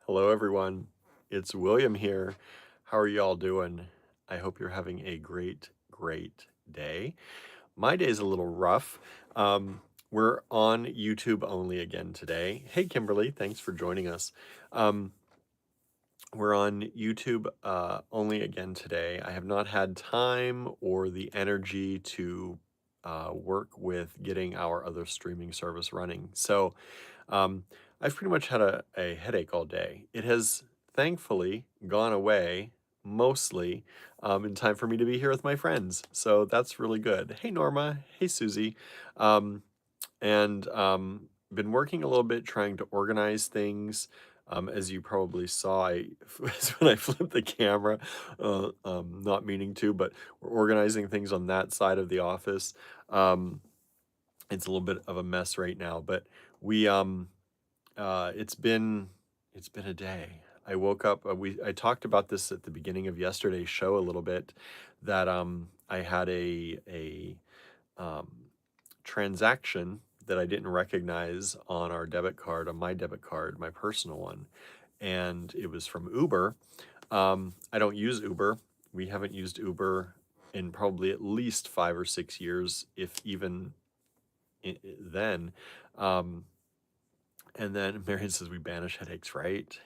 Hello, everyone. It's William here. How are y'all doing? I hope you're having a great day. My day is a little rough. We're on YouTube only again today. Hey, Kimberly, thanks for joining us. Um, we're on YouTube only again today. I have not had time or the energy to work with getting our other streaming service running. So, um, I've pretty much had a headache all day. It has thankfully gone away mostly in time for me to be here with my friends. So that's really good. Hey, Norma. Hey, Susie. Um, and been working a little bit trying to organize things. As you probably saw, when I flipped the camera, not meaning to, but we're organizing things on that side of the office. Um, it's a little bit of a mess right now, but we it's been a day. I woke up. I talked about this at the beginning of yesterday's show a little bit. That I had a um, transaction that I didn't recognize on our debit card, on my debit card, my personal one, and it was from Uber. I don't use Uber. We haven't used Uber in probably at least 5 or 6 years, if even then. Um, and then Marion says we banish headaches, right?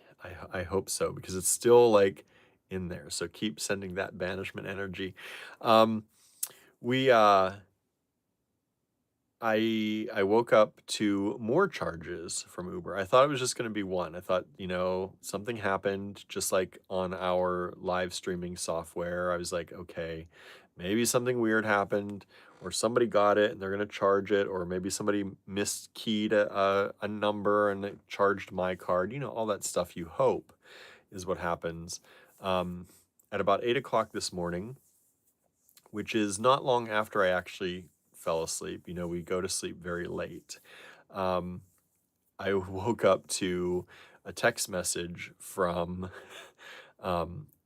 I hope so because it's still like in there. So keep sending that banishment energy. Um, we I woke up to more charges from Uber. I thought it was just going to be one. I thought, something happened just like on our live streaming software. I was like, okay, maybe something weird happened or somebody got it and they're going to charge it, or maybe somebody miskeyed a number and it charged my card. All that stuff you hope is what happens. Um, at about 8 o'clock this morning, which is not long after I actually fell asleep. We go to sleep very late. Um, I woke up to a text message from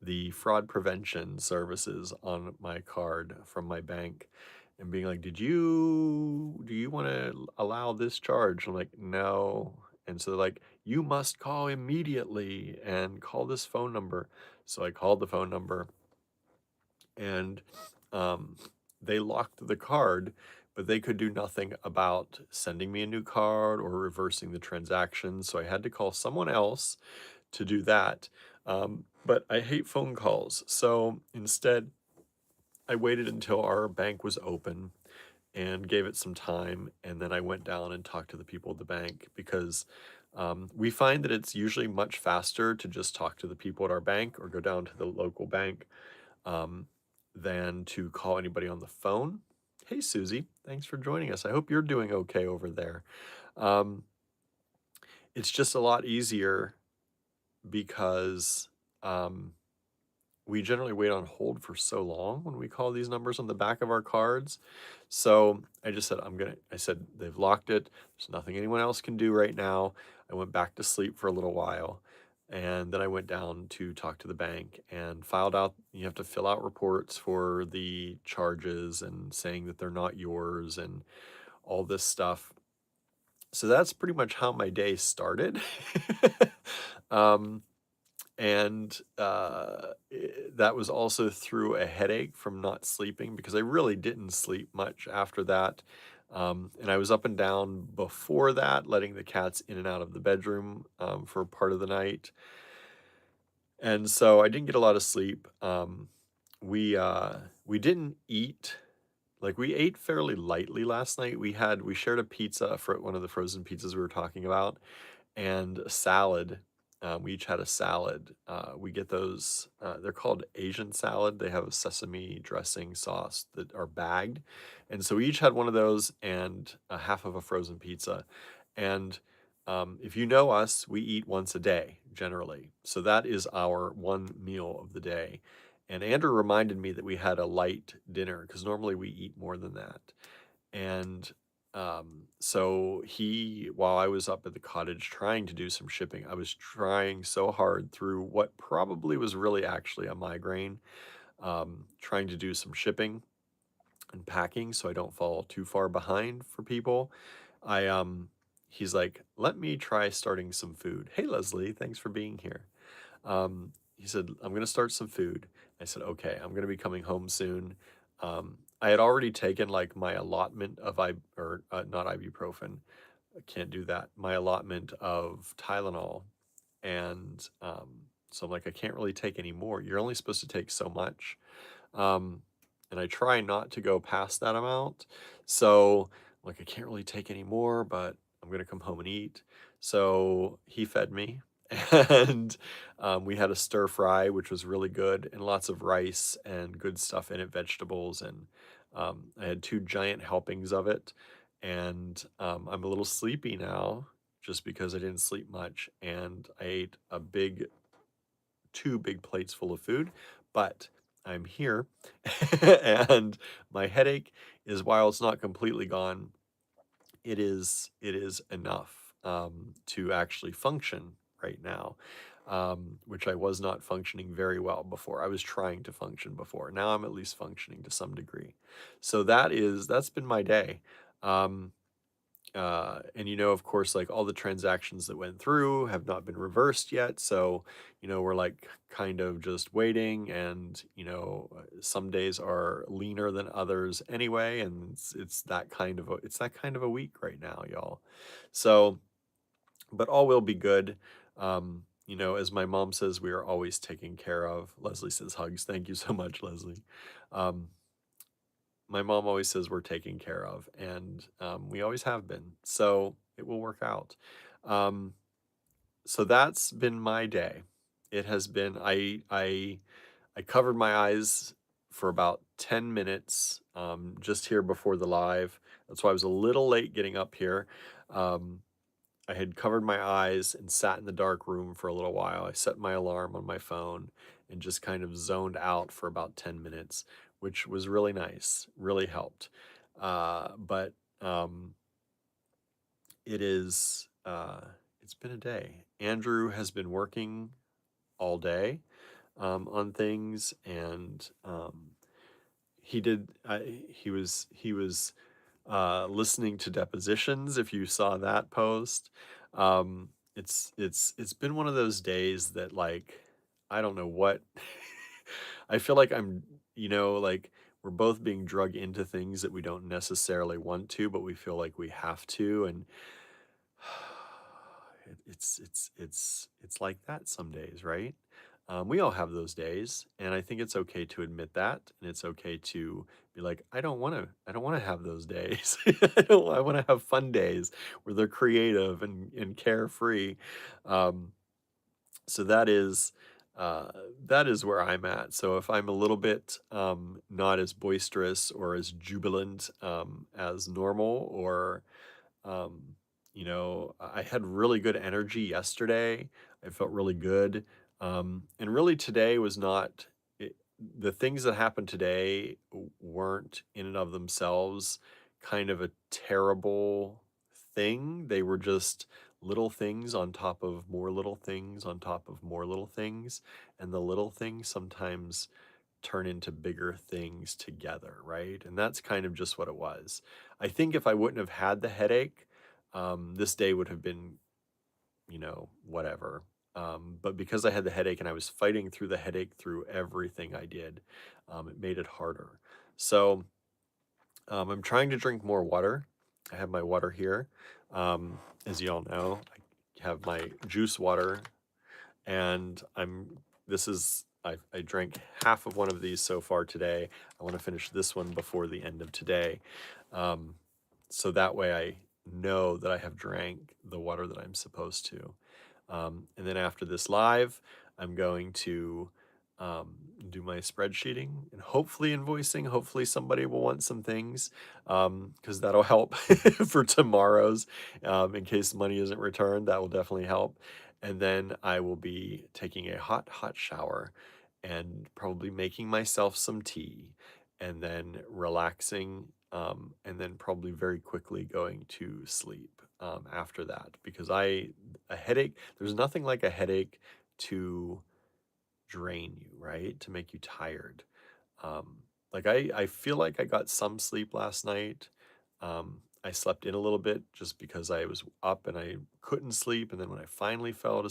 the fraud prevention services on my card from my bank and being like, do you want to allow this charge? I'm like, no. And so they're like, you must call immediately and call this phone number. So I called the phone number and um, they locked the card, but they could do nothing about sending me a new card or reversing the transaction. So I had to call someone else to do that. But I hate phone calls. So instead, I waited until our bank was open and gave it some time. And then I went down and talked to the people at the bank because we find that it's usually much faster to just talk to the people at our bank or go down to the local bank um, than to call anybody on the phone. Hey, Susie, thanks for joining us. I hope you're doing okay over there. Um, it's just a lot easier because um, we generally wait on hold for so long when we call these numbers on the back of our cards. So I just said, I said, they've locked it. There's nothing anyone else can do right now. I went back to sleep for a little while. And then I went down to talk to the bank and filed out. You have to fill out reports for the charges and saying that they're not yours and all this stuff. So that's pretty much how my day started. um, and that was also through a headache from not sleeping because I really didn't sleep much after that. And I was up and down before that, letting the cats in and out of the bedroom for part of the night. And so I didn't get a lot of sleep. We didn't eat, like we ate fairly lightly last night. We shared a pizza for one of the frozen pizzas we were talking about, and a salad. We each had a salad. We get those. They're called Asian salad. They have a sesame dressing sauce that are bagged, and so we each had one of those and a half of a frozen pizza. And if you know us, we eat once a day generally. So that is our one meal of the day. And Andrew reminded me that we had a light dinner because normally we eat more than that. And so while I was up at the cottage trying to do some shipping, I was trying so hard through what probably was really actually a migraine, trying to do some shipping and packing so I don't fall too far behind for people. I he's like, "Let me try starting some food. Hey, Leslie, thanks for being here." He said, "I'm going to start some food." I said, "Okay, I'm going to be coming home soon." I had already taken like my allotment of not ibuprofen. I can't do that. My allotment of Tylenol, and so I'm like, I can't really take any more. You're only supposed to take so much. Um, and I try not to go past that amount. So, like, I can't really take any more, but I'm gonna come home and eat. So he fed me, and we had a stir fry, which was really good, and lots of rice and good stuff in it, vegetables, and I had two giant helpings of it. And I'm a little sleepy now, just because I didn't sleep much, and I ate two big plates full of food, but I'm here and my headache is, while it's not completely gone, it is enough to actually function right now, which I was not functioning very well before. I was trying to function before. Now I'm at least functioning to some degree. So that's been my day. Um, and of course, like all the transactions that went through have not been reversed yet. So, we're like kind of just waiting. And, some days are leaner than others anyway. And it's that kind of a week right now, y'all. So, but all will be good. As my mom says, we are always taken care of. Leslie says hugs. Thank you so much, Leslie. Um, my mom always says we're taken care of, and we always have been. So it will work out. Um, so that's been my day. It has been. I covered my eyes for about 10 minutes just here before the live. That's why I was a little late getting up here. Um, I had covered my eyes and sat in the dark room for a little while. I set my alarm on my phone and just kind of zoned out for about 10 minutes, which was really nice, really helped. But it is, it's been a day. Andrew has been working all day on things, and he was listening to depositions. If you saw that post, it's been one of those days that, like, I don't know what. I feel like like we're both being drug into things that we don't necessarily want to, but we feel like we have to, and it's like that some days, right? We all have those days, and I think it's okay to admit that, and it's okay to be like, I don't want to have those days. I want to have fun days where they're creative and carefree. Um, so uh, that is where I'm at. So if I'm a little bit not as boisterous or as jubilant as normal, or I had really good energy yesterday. I felt really good. And really today was not it, the things that happened today weren't in and of themselves kind of a terrible thing. They were just little things on top of more little things on top of more little things. And the little things sometimes turn into bigger things together, right? And that's kind of just what it was. I think if I wouldn't have had the headache, this day would have been, whatever. But because I had the headache and I was fighting through the headache through everything I did, it made it harder. So I'm trying to drink more water. I have my water here. As you all know, I have my juice water, and I drank half of one of these so far today. I want to finish this one before the end of today. Um, so that way I know that I have drank the water that I'm supposed to. And then after this live, I'm going to do my spreadsheeting and hopefully invoicing. Hopefully somebody will want some things, because that'll help for tomorrow's. In case money isn't returned, that will definitely help. And then I will be taking a hot, hot shower and probably making myself some tea, and then relaxing, and then probably very quickly going to sleep after that, because a headache, there's nothing like a headache to drain you, right? To make you tired. Like I feel like I got some sleep last night. I slept in a little bit just because I was up and I couldn't sleep. And then when I finally fell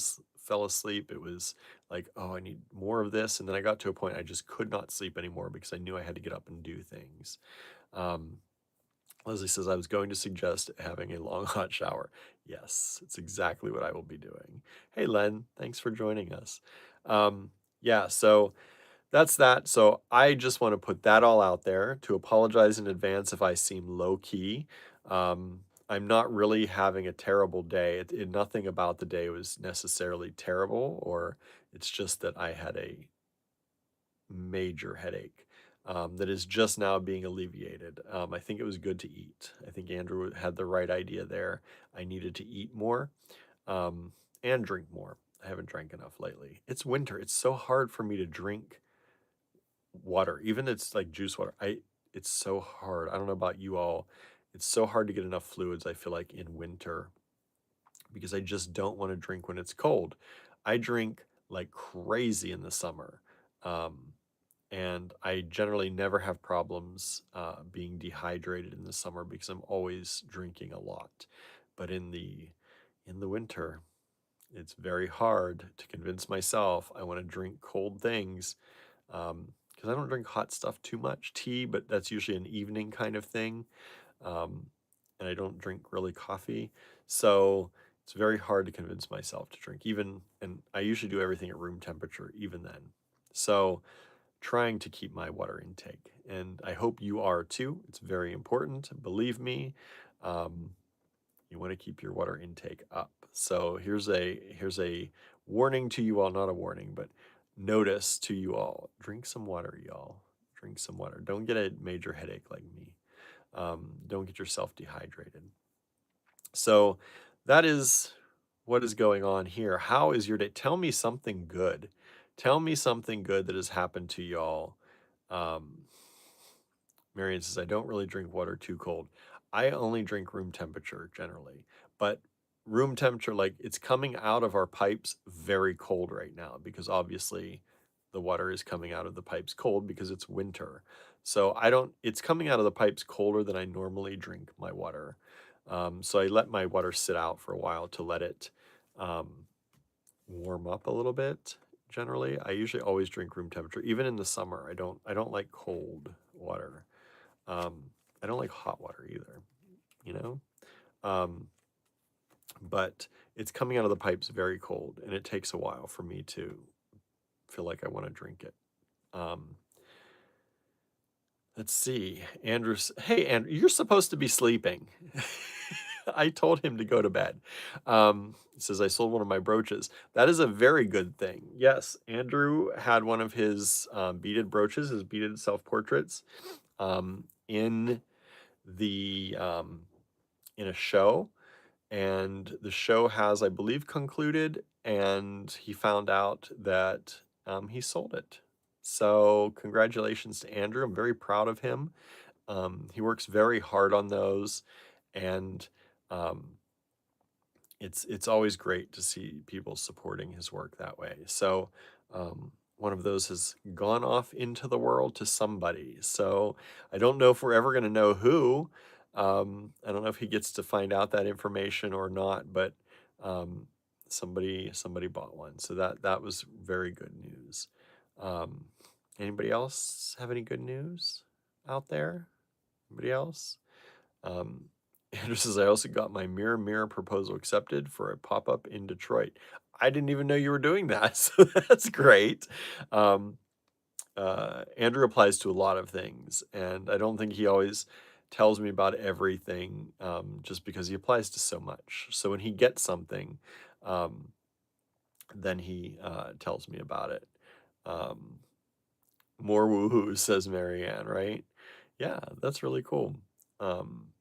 asleep, it was like, oh, I need more of this. And then I got to a point I just could not sleep anymore because I knew I had to get up and do things. Um, Leslie says, I was going to suggest having a long hot shower. Yes, it's exactly what I will be doing. Hey, Len, thanks for joining us. Yeah, so that's that. So I just want to put that all out there to apologize in advance if I seem low key. I'm not really having a terrible day. Nothing about the day was necessarily terrible, or it's just that I had a major headache that is just now being alleviated. I think it was good to eat. I think Andrew had the right idea there. I needed to eat more um, and drink more. I haven't drank enough lately. It's winter. It's so hard for me to drink water, even it's like juice water. It's so hard. I don't know about you all. It's so hard to get enough fluids, I feel like, in winter because I just don't want to drink when it's cold. I drink like crazy in the summer. Um, and I generally never have problems being dehydrated in the summer because I'm always drinking a lot. But in the winter, it's very hard to convince myself I want to drink cold things because I don't drink hot stuff too much. Tea, but that's usually an evening kind of thing. Um, and I don't drink really coffee, so it's very hard to convince myself to drink. And I usually do everything at room temperature, even then. So trying to keep my water intake. And I hope you are too. It's very important. Believe me, um, you want to keep your water intake up. So here's a warning to you all, not a warning, but notice to you all. Drink some water, y'all. Drink some water. Don't get a major headache like me. Don't get yourself dehydrated. So that is what is going on here. How is your day? Tell me something good. Tell me something good that has happened to y'all. Um, Marion says, I don't really drink water too cold. I only drink room temperature generally, but room temperature, like it's coming out of our pipes very cold right now because obviously the water is coming out of the pipes cold because it's winter. So it's coming out of the pipes colder than I normally drink my water. So I let my water sit out for a while to let it um, warm up a little bit. Generally, I usually always drink room temperature, even in the summer. I don't like cold water. Um, I don't like hot water either, you know? Um, but it's coming out of the pipes very cold, and it takes a while for me to feel like I want to drink it. Um, let's see. Hey, Andrew, you're supposed to be sleeping. I told him to go to bed. He says, I sold one of my brooches. That is a very good thing. Yes, Andrew had one of his beaded brooches, his beaded self portraits, in the in a show, and the show has, I believe, concluded, and he found out that he sold it. So congratulations to Andrew. I'm very proud of him. He works very hard on those, and um, it's always great to see people supporting his work that way. So one of those has gone off into the world to somebody. So I don't know if we're ever going to know who. I don't know if he gets to find out that information or not, but um, somebody bought one. So that was very good news. Um, Anybody else have any good news out there? Anybody else? Um, Andrew says, I also got my mirror proposal accepted for a pop up in Detroit. I didn't even know you were doing that, so that's great. Um, Andrew applies to a lot of things, and I don't think he always tells me about everything just because he applies to so much. So when he gets something, um, then he tells me about it. Um, More woohoo, says Marianne, right? Yeah, that's really cool. Um,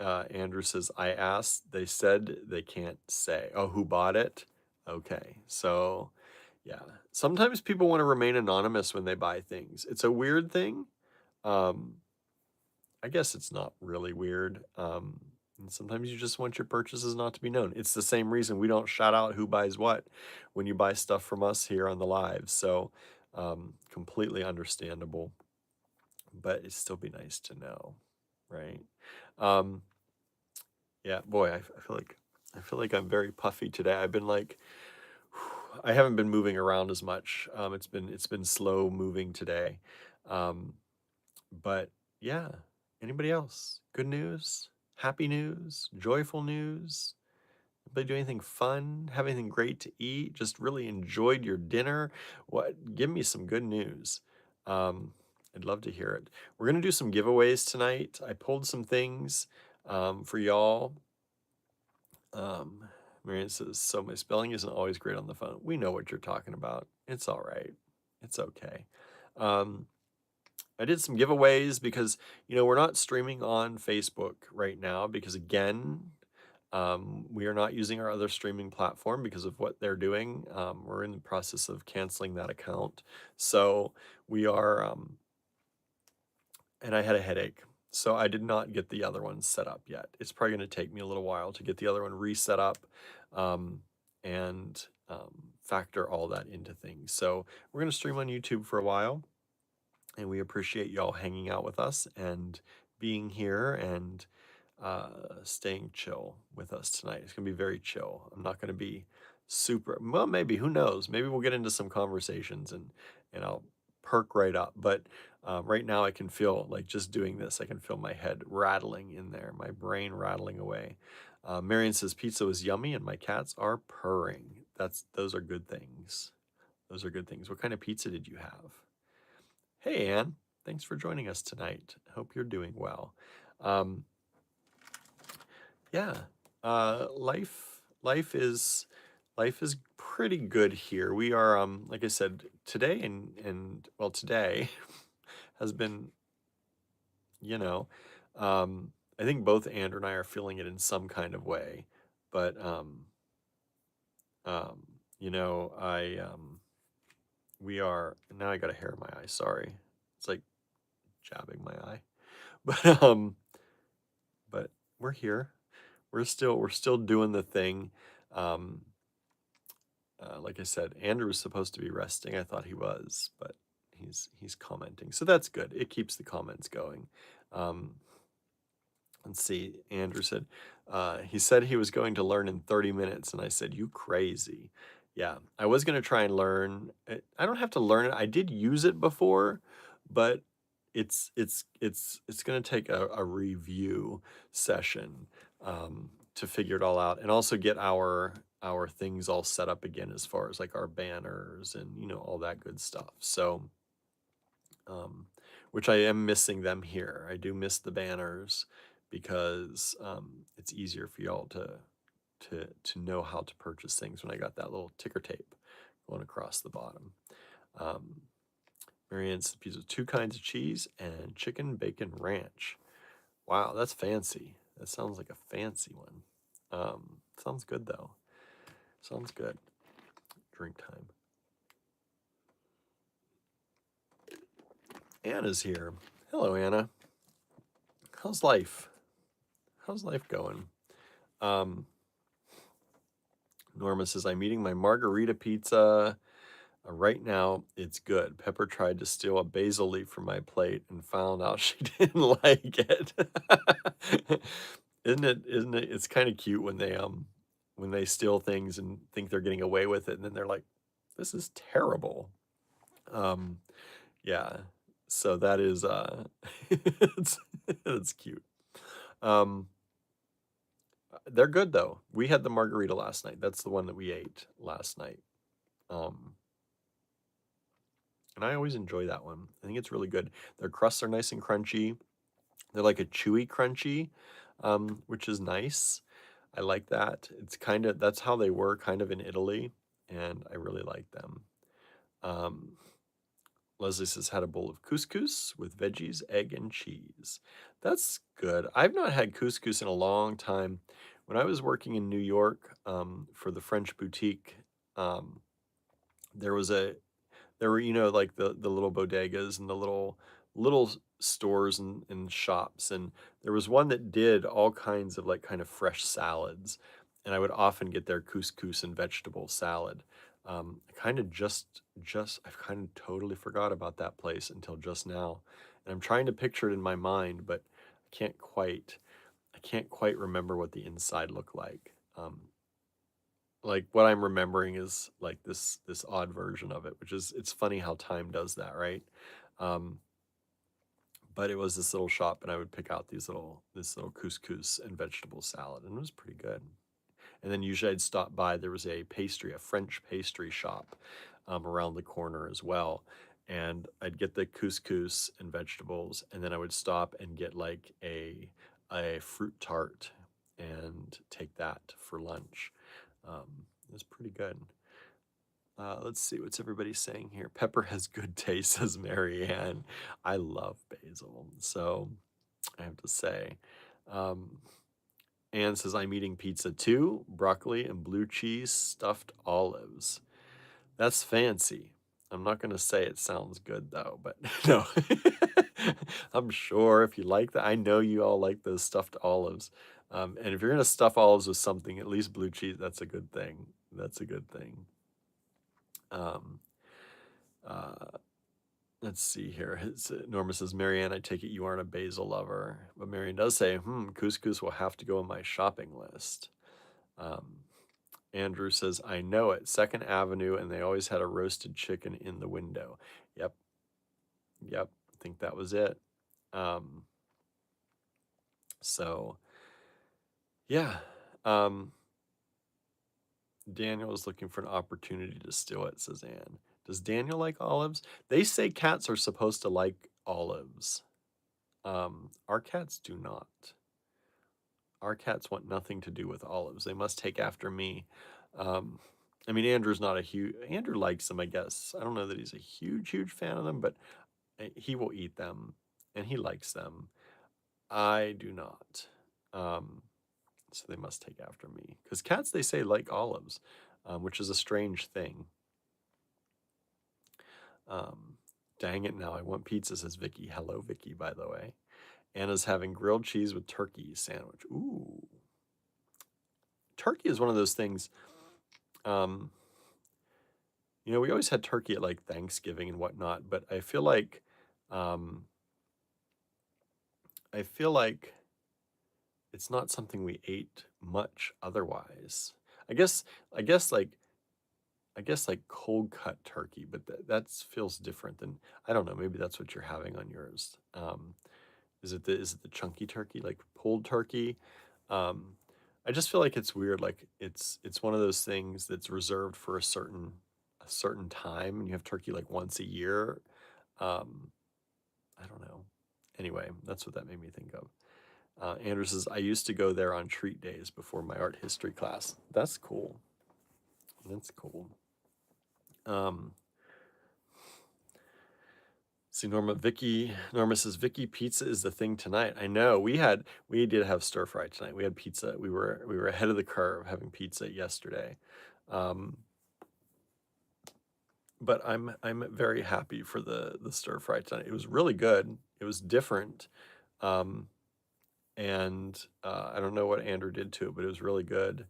Andrew says, I asked, they said they can't say. Oh, who bought it? Okay, so yeah. Sometimes people want to remain anonymous when they buy things. It's a weird thing. Um, I guess it's not really weird. And sometimes you just want your purchases not to be known. It's the same reason we don't shout out who buys what when you buy stuff from us here on the live. So completely understandable, but it'd still be nice to know, right? Um, yeah, boy, I feel like I'm very puffy today. I've been like, I haven't been moving around as much. It's been slow moving today. Um, but yeah, anybody else? Good news? Happy news? Joyful news? Anybody do anything fun? Have anything great to eat? Just really enjoyed your dinner? What? Give me some good news. Um, I'd love to hear it. We're gonna do some giveaways tonight. I pulled some things for y'all. Um, Marion says, so my spelling isn't always great on the phone. We know what you're talking about. It's all right. It's okay. Um, I did some giveaways because, we're not streaming on Facebook right now because, again, we are not using our other streaming platform because of what they're doing. We're in the process of canceling that account. So we are, and I had a headache. So I did not get the other one set up yet. It's probably going to take me a little while to get the other one reset up um, and factor all that into things. So we're going to stream on YouTube for a while, and we appreciate y'all hanging out with us and being here and staying chill with us tonight. It's going to be very chill. I'm not going to be super, well, maybe, who knows? Maybe we'll get into some conversations and I'll perk right up. But right now I can feel like just doing this, I can feel my head rattling in there, my brain rattling away. Marion says pizza was yummy and my cats are purring. Those are good things. Those are good things. What kind of pizza did you have? Hey, Anne. Thanks for joining us tonight. Hope you're doing well. Um, yeah, life is pretty good here. We are, like I said, today and well, today has been, you know, I think both Andrew and I are feeling it in some kind of way, but um, we are now. I got a hair in my eye. Sorry, it's like jabbing my eye, but but we're here. We're still doing the thing. Um, like I said, Andrew was supposed to be resting. I thought he was, but he's commenting, so that's good. It keeps the comments going. Um, let's see. Andrew said he said he was going to learn in 30 minutes, and I said, "You crazy." Yeah, I was going to try and learn. I don't have to learn it. I did use it before, but it's going to take a review session to figure it all out, and also get our things all set up again as far as like our banners and all that good stuff. So, um, which I am missing them here. I do miss the banners because it's easier for y'all to know how to purchase things when I got that little ticker tape going across the bottom. Um, Marianne's pizza with 2 kinds of cheese and chicken bacon ranch. Wow, that's fancy. That sounds like a fancy one. Sounds good though. Sounds good. Drink time. Anna's here. Hello, Anna. How's life? How's life going? Norma says, I'm eating my margarita pizza. Right now, it's good. Pepper tried to steal a basil leaf from my plate and found out she didn't like it. Isn't it? It's kind of cute when they steal things and think they're getting away with it, and then they're like, this is terrible. Um, yeah. So that is it's cute. Um, they're good though. We had the margarita last night. That's the one that we ate last night. Um, and I always enjoy that one. I think it's really good. Their crusts are nice and crunchy. They're like a chewy crunchy, which is nice. I like that. That's how they were kind of in Italy, and I really like them. Um, Leslie says, had a bowl of couscous with veggies, egg, and cheese. That's good. I've not had couscous in a long time. When I was working in New York for the French boutique, um, there was there were like the little bodegas and the little stores and shops, and there was one that did all kinds of like kind of fresh salads, and I would often get their couscous and vegetable salad. I kind of just I've kind of totally forgot about that place until just now, and I'm trying to picture it in my mind, but I I can't quite remember what the inside looked like what I'm remembering is like this odd version of it, which is it's funny how time does that, right? Um, but it was this little shop, and I would pick out this little couscous and vegetable salad, and it was pretty good. And then usually I'd stop by. There was a French pastry shop around the corner as well, and I'd get the couscous and vegetables, and then I would stop and get like a fruit tart and take that for lunch. It was pretty good. Let's see what's everybody saying here. Pepper has good taste, says Marianne. I love basil, so I have to say. Um, Anne says, I'm eating pizza too, broccoli and blue cheese stuffed olives. That's fancy. I'm not going to say it sounds good though, but no. I'm sure if you like that, I know you all like those stuffed olives. And if you're going to stuff olives with something, at least blue cheese, that's a good thing. That's a good thing. Um, uh, let's see here. Norma says, Marianne, I take it you aren't a basil lover. But Marianne does say, couscous will have to go on my shopping list. Um, Andrew says, I know it. 2nd Avenue, and they always had a roasted chicken in the window. Yep. Yep. I think that was it. Um, so, yeah. Daniel is looking for an opportunity to steal it, says Anne. Does Daniel like olives? They say cats are supposed to like olives. Our cats do not. Our cats want nothing to do with olives. They must take after me. Um, I mean, Andrew's not a huge. Andrew likes them, I guess. I don't know that he's a huge fan of them, but he will eat them, and he likes them. I do not. So they must take after me because cats, they say, like olives, which is a strange thing. Um, dang it! Now I want pizza, says Vicky. Hello, Vicky. By the way, Anna's having grilled cheese with turkey sandwich. Ooh, turkey is one of those things. Um, we always had turkey at like Thanksgiving and whatnot, but um, I feel like it's not something we ate much otherwise. I guess, I guess like, I guess like cold cut turkey, but that feels different than I don't know. Maybe that's what you're having on yours. Is it the chunky turkey, like pulled turkey? Um, I just feel like it's weird. Like it's one of those things that's reserved for a certain time, and you have turkey like once a year. Um, I don't know. Anyway, that's what that made me think of. Andrew says, I used to go there on treat days before my art history class. That's cool. That's cool. Um, see, Norma says, Vicky, pizza is the thing tonight. I know we did have stir fry tonight. We had pizza. We were ahead of the curve having pizza yesterday. Um, but I'm very happy for the stir fry tonight. It was really good. It was different. Um, and I don't know what Andrew did to it, but it was really good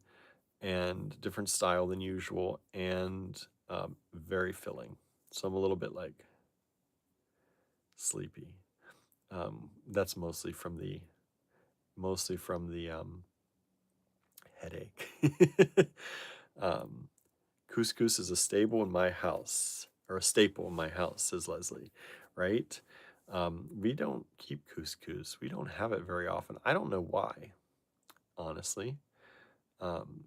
and different style than usual and very filling. So I'm a little bit like sleepy. That's mostly from the headache. um, Couscous is a staple in my house, or a staple in my house, says Leslie. Right? We don't keep couscous. We don't have it very often. I don't know why, honestly. Um,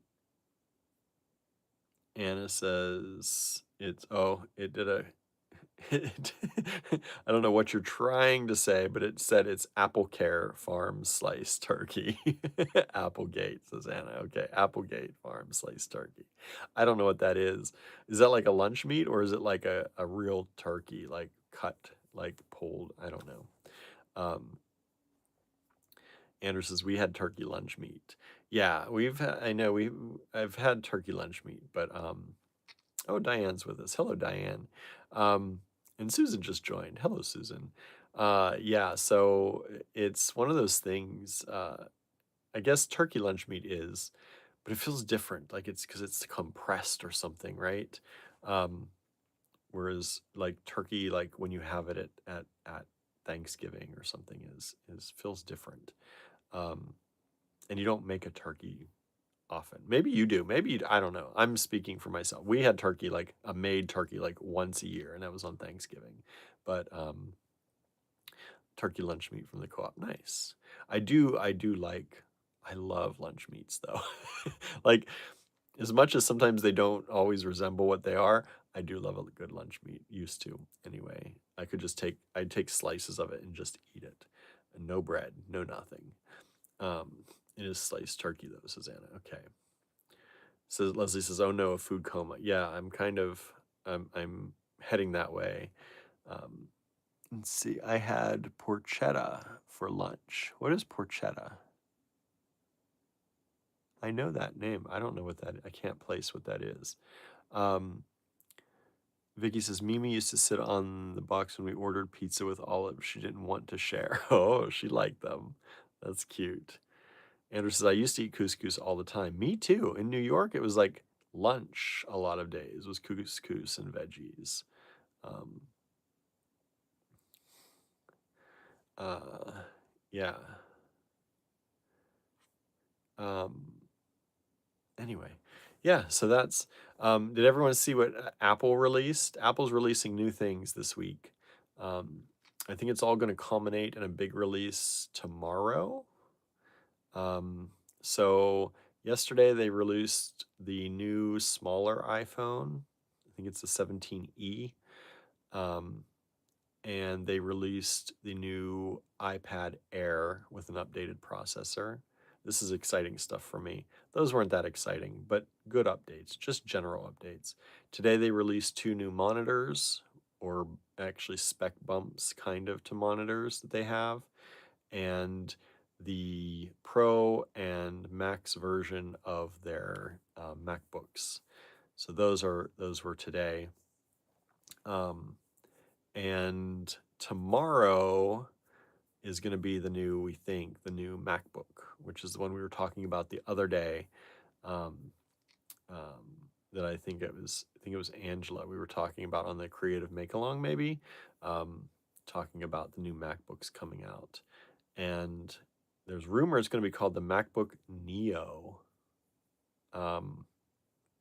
Anna says it did a I don't know what you're trying to say, but it said it's Applecare Farm sliced turkey. Applegate, says Anna. Okay, Applegate Farm sliced turkey. I don't know what that is. Is that like a lunch meat or is it like a real turkey, like cut, like pulled? I don't know. Um, Andrew says we had turkey lunch meat. Yeah, I know I've had turkey lunch meat, but oh, Diane's with us. Hello, Diane. And Susan just joined. Hello, Susan. Yeah, so it's one of those things. I guess turkey lunch meat is, but it feels different. Like it's because it's compressed or something, right? Um, whereas like turkey, like when you have it at Thanksgiving or something is feels different. Um, and you don't make a turkey often. Maybe you do. Maybe I don't know. I'm speaking for myself. We had turkey like a made turkey like once a year, and that was on Thanksgiving. But turkey lunch meat from the co-op, nice. I do like. I love lunch meats though. Like as much as sometimes they don't always resemble what they are, I do love a good lunch meat. Used to anyway. I'd take slices of it and just eat it, and no bread, no nothing. Um, it is sliced turkey though, Susanna. Okay. So Leslie says, "Oh no, a food coma." Yeah, I'm heading that way. Um, let's see. I had porchetta for lunch. What is porchetta? I know that name. I don't know what that. I can't place what that is. Um, Vicky says Mimi used to sit on the box when we ordered pizza with olives. She didn't want to share. Oh, she liked them. That's cute. Andrew says I used to eat couscous all the time. Me too. In New York, it was like lunch a lot of days was couscous and veggies. Um, uh, yeah. Um, anyway, yeah. So that's. Did everyone see what Apple released? Apple's releasing new things this week. Um, I think it's all going to culminate in a big release tomorrow. Um, so yesterday they released the new smaller iPhone. I think it's the 17e. Um, and they released the new iPad Air with an updated processor. This is exciting stuff for me. Those weren't that exciting, but good updates, just general updates. Today they released two new monitors, or actually spec bumps kind of to monitors that they have, and the Pro and Max version of their MacBooks. So those were today. Um, and tomorrow is going to be we think, the new MacBook, which is the one we were talking about the other day. Um, that I think it was Angela we were talking about on the Creative Make Along, maybe, talking about the new MacBooks coming out. And there's rumor it's going to be called the MacBook Neo. Um,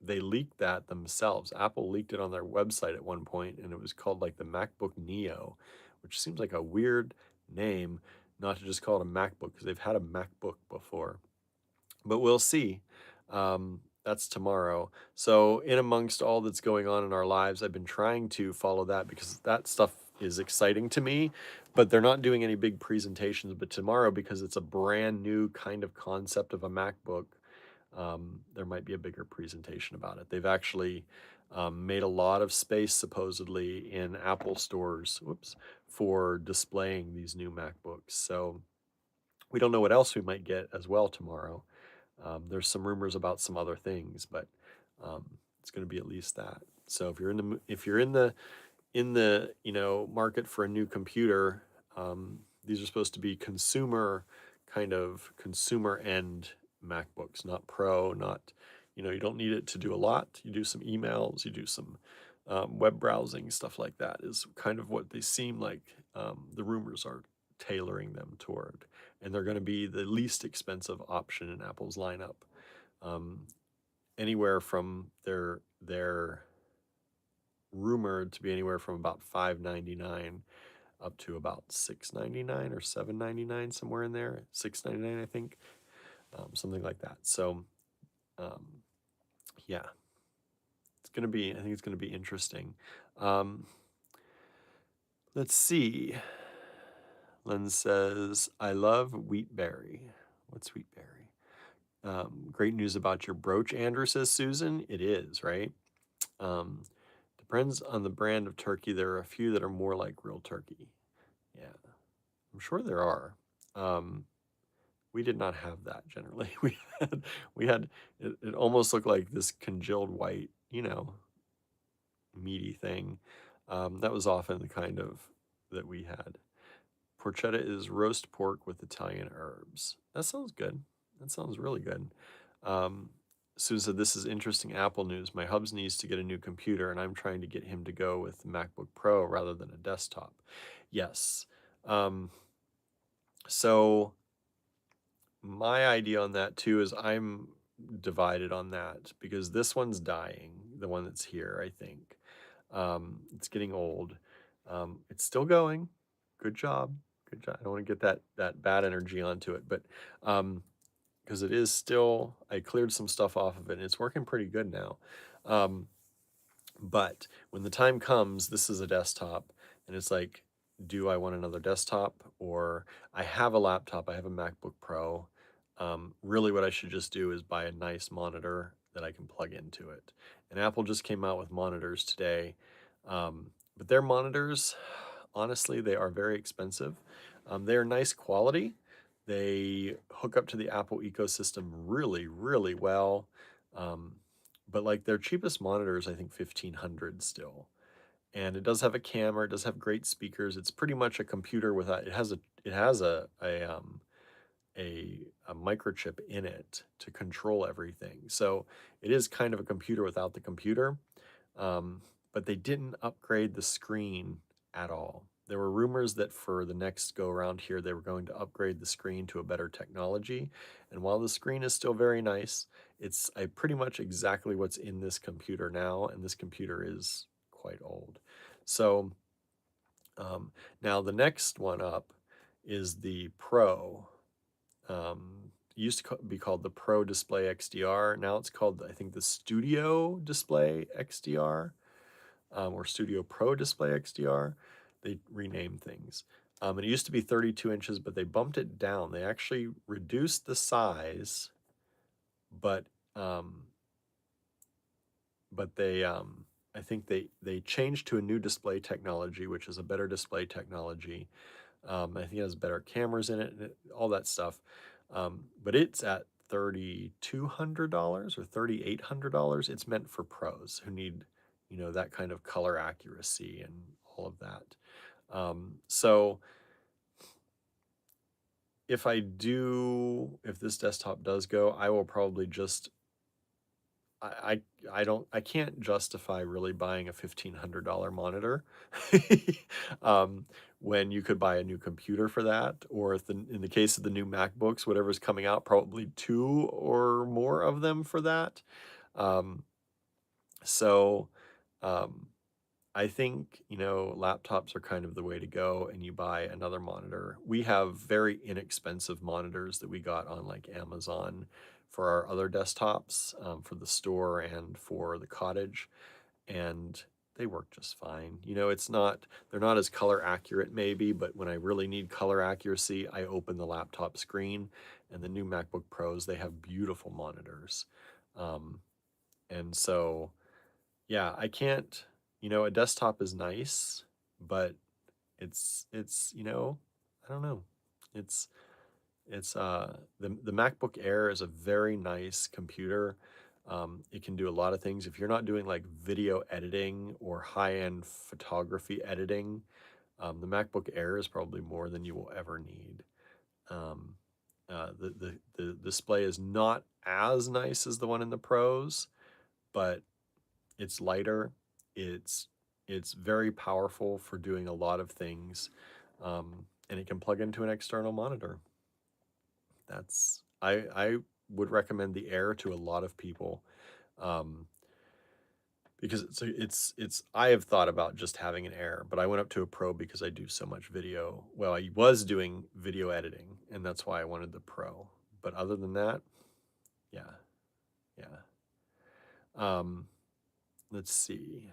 they leaked that themselves. Apple leaked it on their website at one point, and it was called like the MacBook Neo, which seems like a weird name not to just call it a MacBook because they've had a MacBook before. But we'll see. That's tomorrow. So, in amongst all that's going on in our lives, I've been trying to follow that because that stuff is exciting to me, but they're not doing any big presentations. But tomorrow, because it's a brand new kind of concept of a MacBook, there might be a bigger presentation about it. They've actually made a lot of space, supposedly, in Apple stores, for displaying these new MacBooks. So, we don't know what else we might get as well tomorrow. There's some rumors about some other things, but um, it's going to be at least that. So if you're in the market for a new computer, these are supposed to be consumer end MacBooks, not Pro, not you don't need it to do a lot. You do some emails, you do some web browsing, stuff like that is kind of what they seem like. The rumors are tailoring them toward, and they're going to be the least expensive option in Apple's lineup. Um, Anywhere from they're rumored to be anywhere from about $599 up to about $699 or $799, somewhere in there. $699, I think, something like that. So, um, yeah, it's gonna be. I think it's gonna be interesting. Um, let's see. Len says, "I love wheatberry." What's wheatberry? Great news about your brooch, Andrew, says Susan. It is, right? Um, Depends on the brand of turkey. There are a few that are more like real turkey. Yeah, I'm sure there are. Um, we did not have that generally. We had it almost looked like this congealed white, meaty thing. That was often the kind of that we had. Porchetta is roast pork with Italian herbs. That sounds good. That sounds really good. Um, Sue said, "This is interesting Apple news. My hubs needs to get a new computer, and I'm trying to get him to go with MacBook Pro rather than a desktop." Yes. Um, so my idea on that too is I'm divided on that because this one's dying, the one that's here, I think. It's getting old. It's still going. Good job. Good job. I don't want to get that bad energy onto it, but because it is still, I cleared some stuff off of it and it's working pretty good now. Um, but when the time comes, this is a desktop, and it's like, do I want another desktop? Or I have a laptop, I have a MacBook Pro. Really, what I should just do is buy a nice monitor that I can plug into it. And Apple just came out with monitors today. But their monitors, honestly, they are very expensive. They are nice quality. They hook up to the Apple ecosystem really, really well. Um, but like their cheapest monitor is I think 1500 still, and it does have a camera. It does have great speakers. It's pretty much a computer without. It has a microchip in it to control everything. So it is kind of a computer without the computer. Um, but they didn't upgrade the screen at all. There were rumors that for the next go around here, they were going to upgrade the screen to a better technology. And while the screen is still very nice, it's pretty much exactly what's in this computer now, and this computer is quite old. So now the next one up is the Pro. It used to be called the Pro Display XDR. Now it's called, I think, the Studio Display XDR, or Studio Pro Display XDR. They rename things. It used to be 32 inches, but they bumped it down. They actually reduced the size, but um, I think they changed to a new display technology, which is a better display technology. I think it has better cameras in it, and all that stuff. But it's at $3,200 or $3,800. It's meant for pros who need, that kind of color accuracy and all of that. So if this desktop does go, I will probably just I can't justify really buying a $1,500 monitor um, when you could buy a new computer for that, or if in the case of the new MacBooks, whatever's coming out, probably two or more of them for that. Um, so um, I think, laptops are kind of the way to go, and you buy another monitor. We have very inexpensive monitors that we got on like Amazon for our other desktops, for the store and for the cottage, and they work just fine. They're not as color accurate maybe, but when I really need color accuracy, I open the laptop screen, and the new MacBook Pros, they have beautiful monitors. Um, and so yeah, I can't, a desktop is nice, but it's I don't know. It's the MacBook Air is a very nice computer. It can do a lot of things. If you're not doing like video editing or high-end photography editing, the MacBook Air is probably more than you will ever need. Um, the display is not as nice as the one in the Pros, but it's lighter. It's it's very powerful for doing a lot of things, and it can plug into an external monitor. I would recommend the Air to a lot of people, um, because it's I have thought about just having an Air, but I went up to a Pro because I do so much video. Well, I was doing video editing, and that's why I wanted the Pro. But other than that, yeah, yeah. Um, let's see.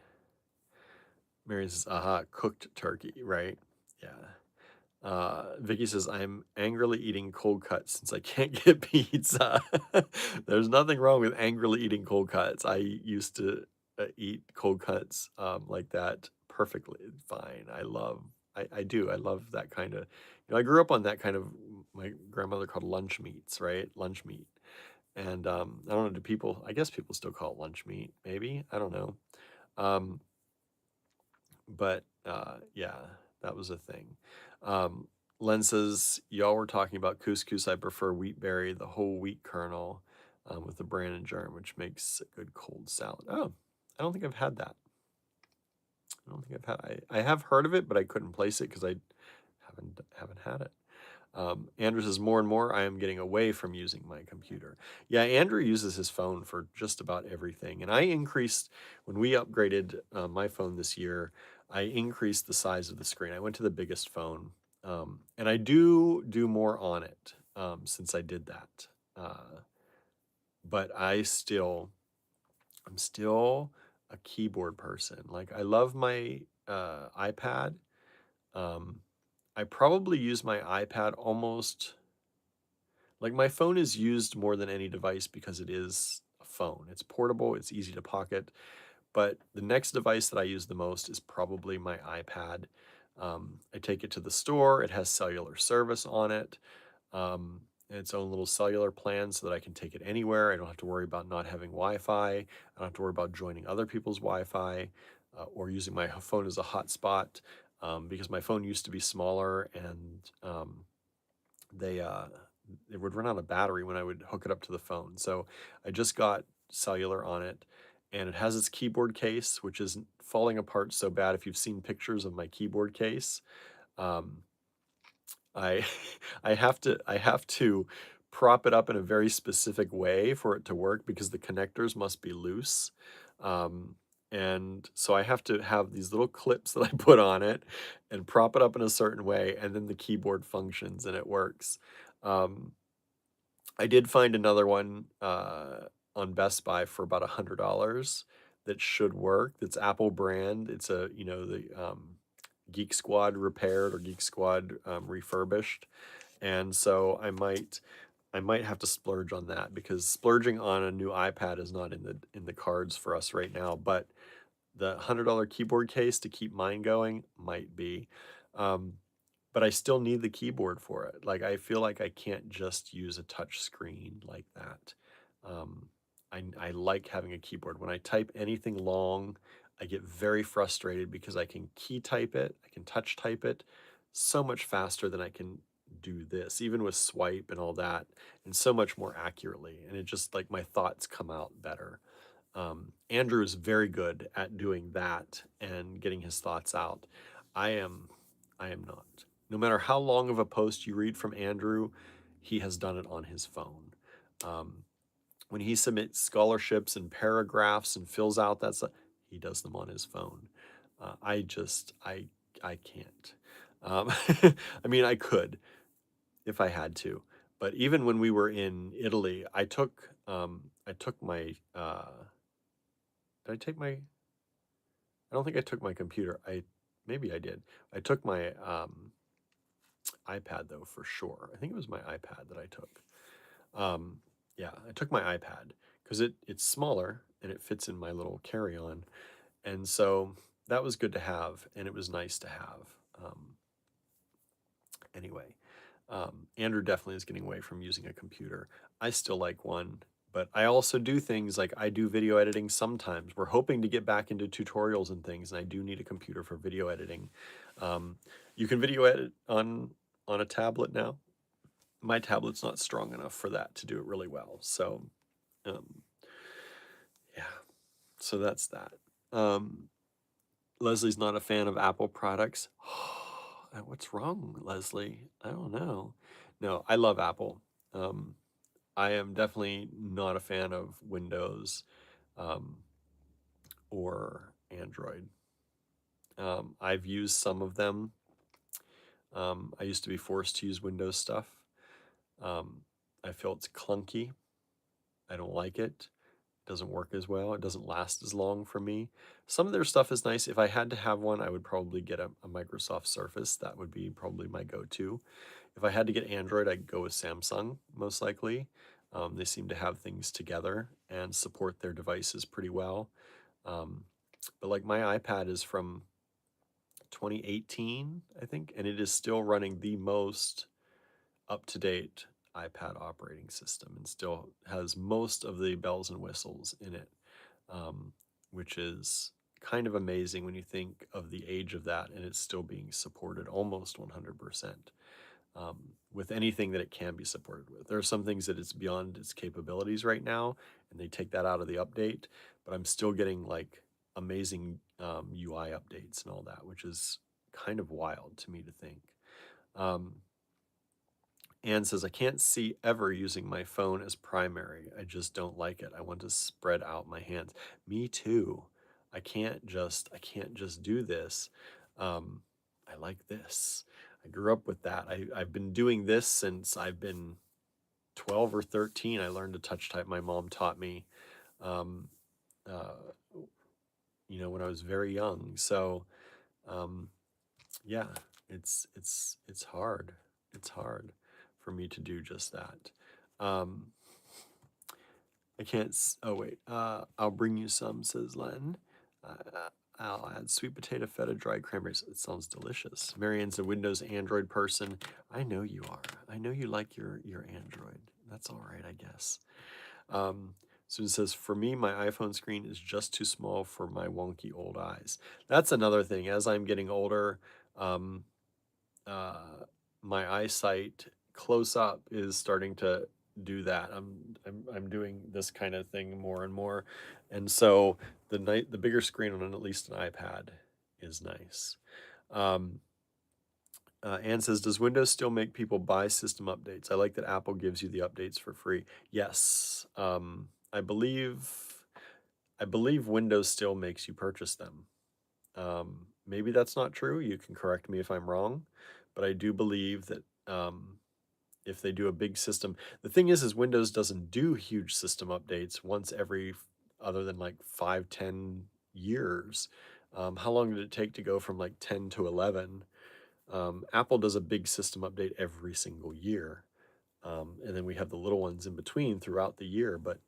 Mary says, aha, cooked turkey, right? Yeah. Vicky says, I'm angrily eating cold cuts since I can't get pizza. There's nothing wrong with angrily eating cold cuts. I used to eat cold cuts like that perfectly fine. I do. I love that kind of, I grew up on that kind of, my grandmother called lunch meats, right? Lunch meat. And I don't know, I guess people still call it lunch meat, maybe? I don't know. Um, but yeah, that was a thing. Um, Len says, y'all were talking about couscous. I prefer wheat berry, the whole wheat kernel, with the bran and germ, which makes a good cold salad. Oh, I don't think I've had that. I don't think I've had. I have heard of it, but I couldn't place it because I haven't had it. Andrew says, more and more, I am getting away from using my computer. Yeah, Andrew uses his phone for just about everything. And I increased, when we upgraded my phone this year, I increased the size of the screen. I went to the biggest phone. And I do more on it since I did that. But I'm still a keyboard person. Like, I love my iPad. Um, I probably use my iPad almost like my phone is used more than any device because it is a phone. It's portable, it's easy to pocket. But the next device that I use the most is probably my iPad. I take it to the store, it has cellular service on it, its own little cellular plan so that I can take it anywhere. I don't have to worry about not having Wi Fi. I don't have to worry about joining other people's Wi Fi or using my phone as a hotspot because my phone used to be smaller and they it would run out of battery when I would hook it up to the phone. So I just got cellular on it, and it has its keyboard case, which is falling apart so bad. If you've seen pictures of my keyboard case, um, I I have to prop it up in a very specific way for it to work because the connectors must be loose. Um, and so I have to have these little clips that I put on it and prop it up in a certain way, and then the keyboard functions and it works. Um, I did find another one on Best Buy for about $100 that should work. That's Apple brand. It's a the Geek Squad repaired or Geek Squad refurbished, and so I might have to splurge on that because splurging on a new iPad is not in the cards for us right now. But the $100 keyboard case to keep mine going might be. Um, but I still need the keyboard for it. Like I feel like I can't just use a touch screen like that. Um, I like having a keyboard. When I type anything long, I get very frustrated because I can key type it, I can touch type it so much faster than I can do this, even with swipe and all that, and so much more accurately. And it just like my thoughts come out better. Andrew is very good at doing that and getting his thoughts out. I am, I am not. No matter how long of a post you read from Andrew, he has done it on his phone. Um, when he submits scholarships and paragraphs and fills out that stuff, he does them on his phone. I can't. Um, I mean, I could if I had to, but even when we were in Italy, I took my did I take my? I don't think I took my computer. Maybe I did. I took my iPad though for sure. I think it was my iPad that I took. Um, yeah, I took my iPad because it's smaller and it fits in my little carry-on, and so that was good to have, and it was nice to have. Um, anyway, Andrew definitely is getting away from using a computer. I still like one, but I also do things like I do video editing sometimes. We're hoping to get back into tutorials and things, and I do need a computer for video editing. Um, you can video edit on a tablet now. My tablet's not strong enough for that to do it really well. So, um, yeah, so that's that. Um, Leslie's not a fan of Apple products. What's wrong, Leslie? I don't know. No, I love Apple. Um, I am definitely not a fan of Windows um, or Android. I've used some of them. I used to be forced to use Windows stuff. Um, I feel it's clunky. I don't like it. It doesn't work as well. It doesn't last as long for me. Some of their stuff is nice. If I had to have one, I would probably get a Microsoft Surface. That would be probably my go-to. If I had to get Android, I'd go with Samsung, most likely. They seem to have things together and support their devices pretty well. Um, but like my iPad is from 2018, I think, and it is still running the most up-to-date iPad operating system and still has most of the bells and whistles in it, um, which is kind of amazing when you think of the age of that and it's still being supported almost 100%. With anything that it can be supported with. There are some things that it's beyond its capabilities right now, and they take that out of the update, but I'm still getting like amazing UI updates and all that, which is kind of wild to me to think. Um, Anne says, I can't see ever using my phone as primary. I just don't like it. I want to spread out my hands. Me too. I can't just do this. Um, I like this. I grew up with that. I've been doing this since I've been 12 or 13. I learned to touch type. My mom taught me, um, uh, when I was very young. So, um, yeah, it's hard. It's hard for me to do just that. Um, I can't. Oh wait. I'll bring you some, says Len. Uh, I'll add sweet potato feta, dried cranberries. It sounds delicious. Marianne's a Windows Android person. I know you are. I know you like your Android. That's all right, I guess. Um, so it says, for me, my iPhone screen is just too small for my wonky old eyes. That's another thing. As I'm getting older, um, uh, my eyesight close up is starting to do that. I'm doing this kind of thing more and more, and so the bigger screen on at least an iPad is nice. Um, Anne says, does Windows still make people buy system updates? I like that Apple gives you the updates for free. Yes, I believe Windows still makes you purchase them. Maybe that's not true. You can correct me if I'm wrong, but I do believe that if they do a big system, the thing is Windows doesn't do huge system updates once every other than like 5-10 years. How long did it take to go from like 10 to 11? Apple does a big system update every single year, and then we have the little ones in between throughout the year. But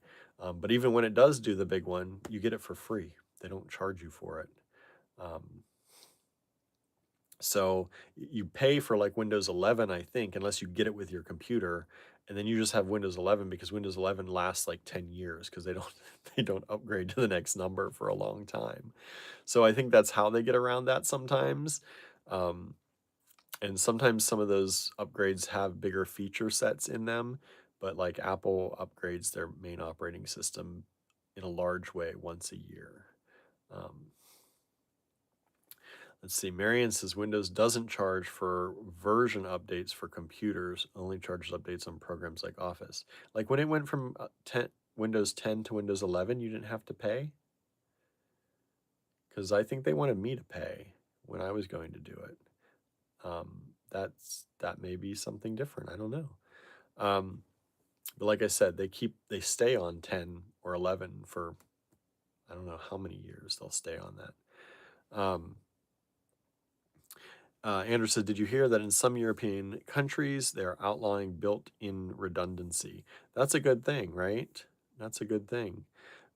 even when it does do the big one, you get it for free. They don't charge you for it. Um, so you pay for like Windows 11, I think, unless you get it with your computer, and then you just have Windows 11 because Windows 11 lasts like 10 years because they don't they don't upgrade to the next number for a long time. So I think that's how they get around that sometimes. Um, and sometimes some of those upgrades have bigger feature sets in them, but like Apple upgrades their main operating system in a large way once a year. Um, Let's see. Marion says Windows doesn't charge for version updates for computers, only charges updates on programs like Office. Like when it went from Windows 10 to Windows 11, you didn't have to pay? Because I think they wanted me to pay when I was going to do it. That may be something different. I don't know. But like I said, they stay on 10 or 11 for I don't know how many years they'll stay on that. Andrew said, did you hear that in some European countries they're outlawing built-in redundancy? That's a good thing, right? That's a good thing.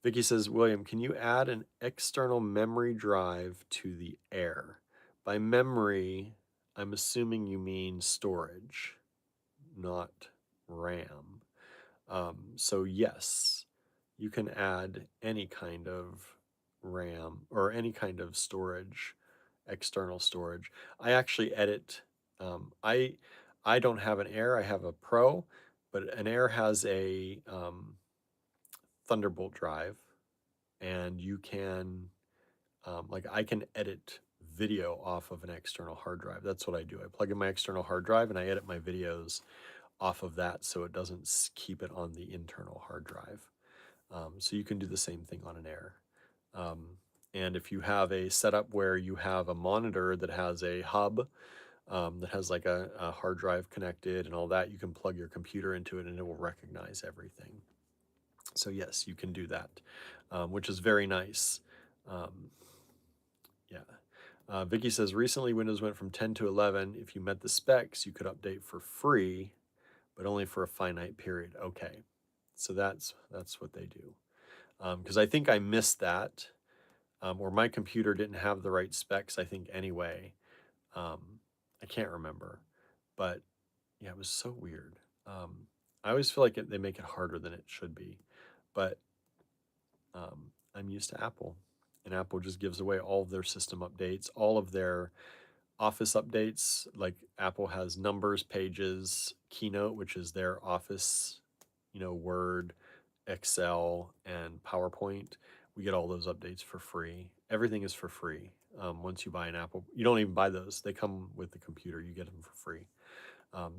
Vicky says, William, can you add an external memory drive to the Air? By memory, I'm assuming you mean storage, not RAM. So yes, you can add any kind of RAM or any kind of storage, external storage. I actually edit. I don't have an Air. I have a Pro, but an Air has a Thunderbolt drive, and you can like I can edit video off of an external hard drive. That's what I do. I plug in my external hard drive and I edit my videos off of that so it doesn't keep it on the internal hard drive. So you can do the same thing on an Air. Um, and if you have a setup where you have a monitor that has a hub that has like a hard drive connected and all that, you can plug your computer into it and it will recognize everything. So yes, you can do that, which is very nice. Um, yeah. Vicky says, recently Windows went from 10 to 11. If you met the specs, you could update for free, but only for a finite period. Okay. So that's what they do. Because I think I missed that, or my computer didn't have the right specs, I think, anyway. Um, I can't remember. But yeah, it was so weird. I always feel like they make it harder than it should be. But I'm used to Apple. And Apple just gives away all of their system updates, all of their Office updates. Like Apple has Numbers, Pages, Keynote, which is their Office, Word, Excel, and PowerPoint, we get all those updates for free. Everything is for free. Once you buy an Apple, you don't even buy those. They come with the computer. You get them for free.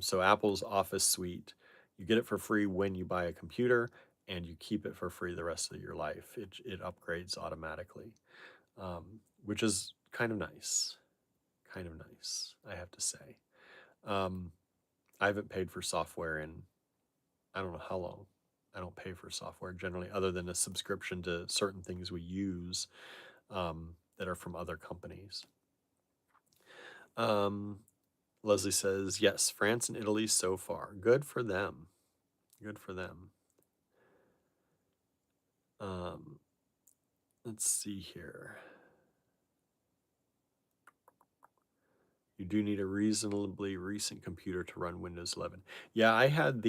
So Apple's Office Suite, you get it for free when you buy a computer, and you keep it for free the rest of your life. It upgrades automatically, which is kind of nice. Kind of nice, I have to say. Um, I haven't paid for software in I don't know how long. I don't pay for software generally, other than a subscription to certain things we use that are from other companies. Um, Leslie says, yes, France and Italy so far. Good for them. Good for them. Let's see here. You do need a reasonably recent computer to run Windows 11. Yeah, I had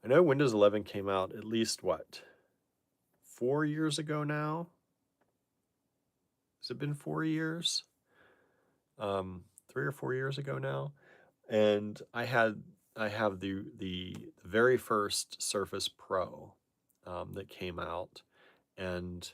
I know Windows 11 came out at least, what, 4 years ago now? Has it been 4 years? 3 or 4 years ago now. And I have the very first Surface Pro that came out, and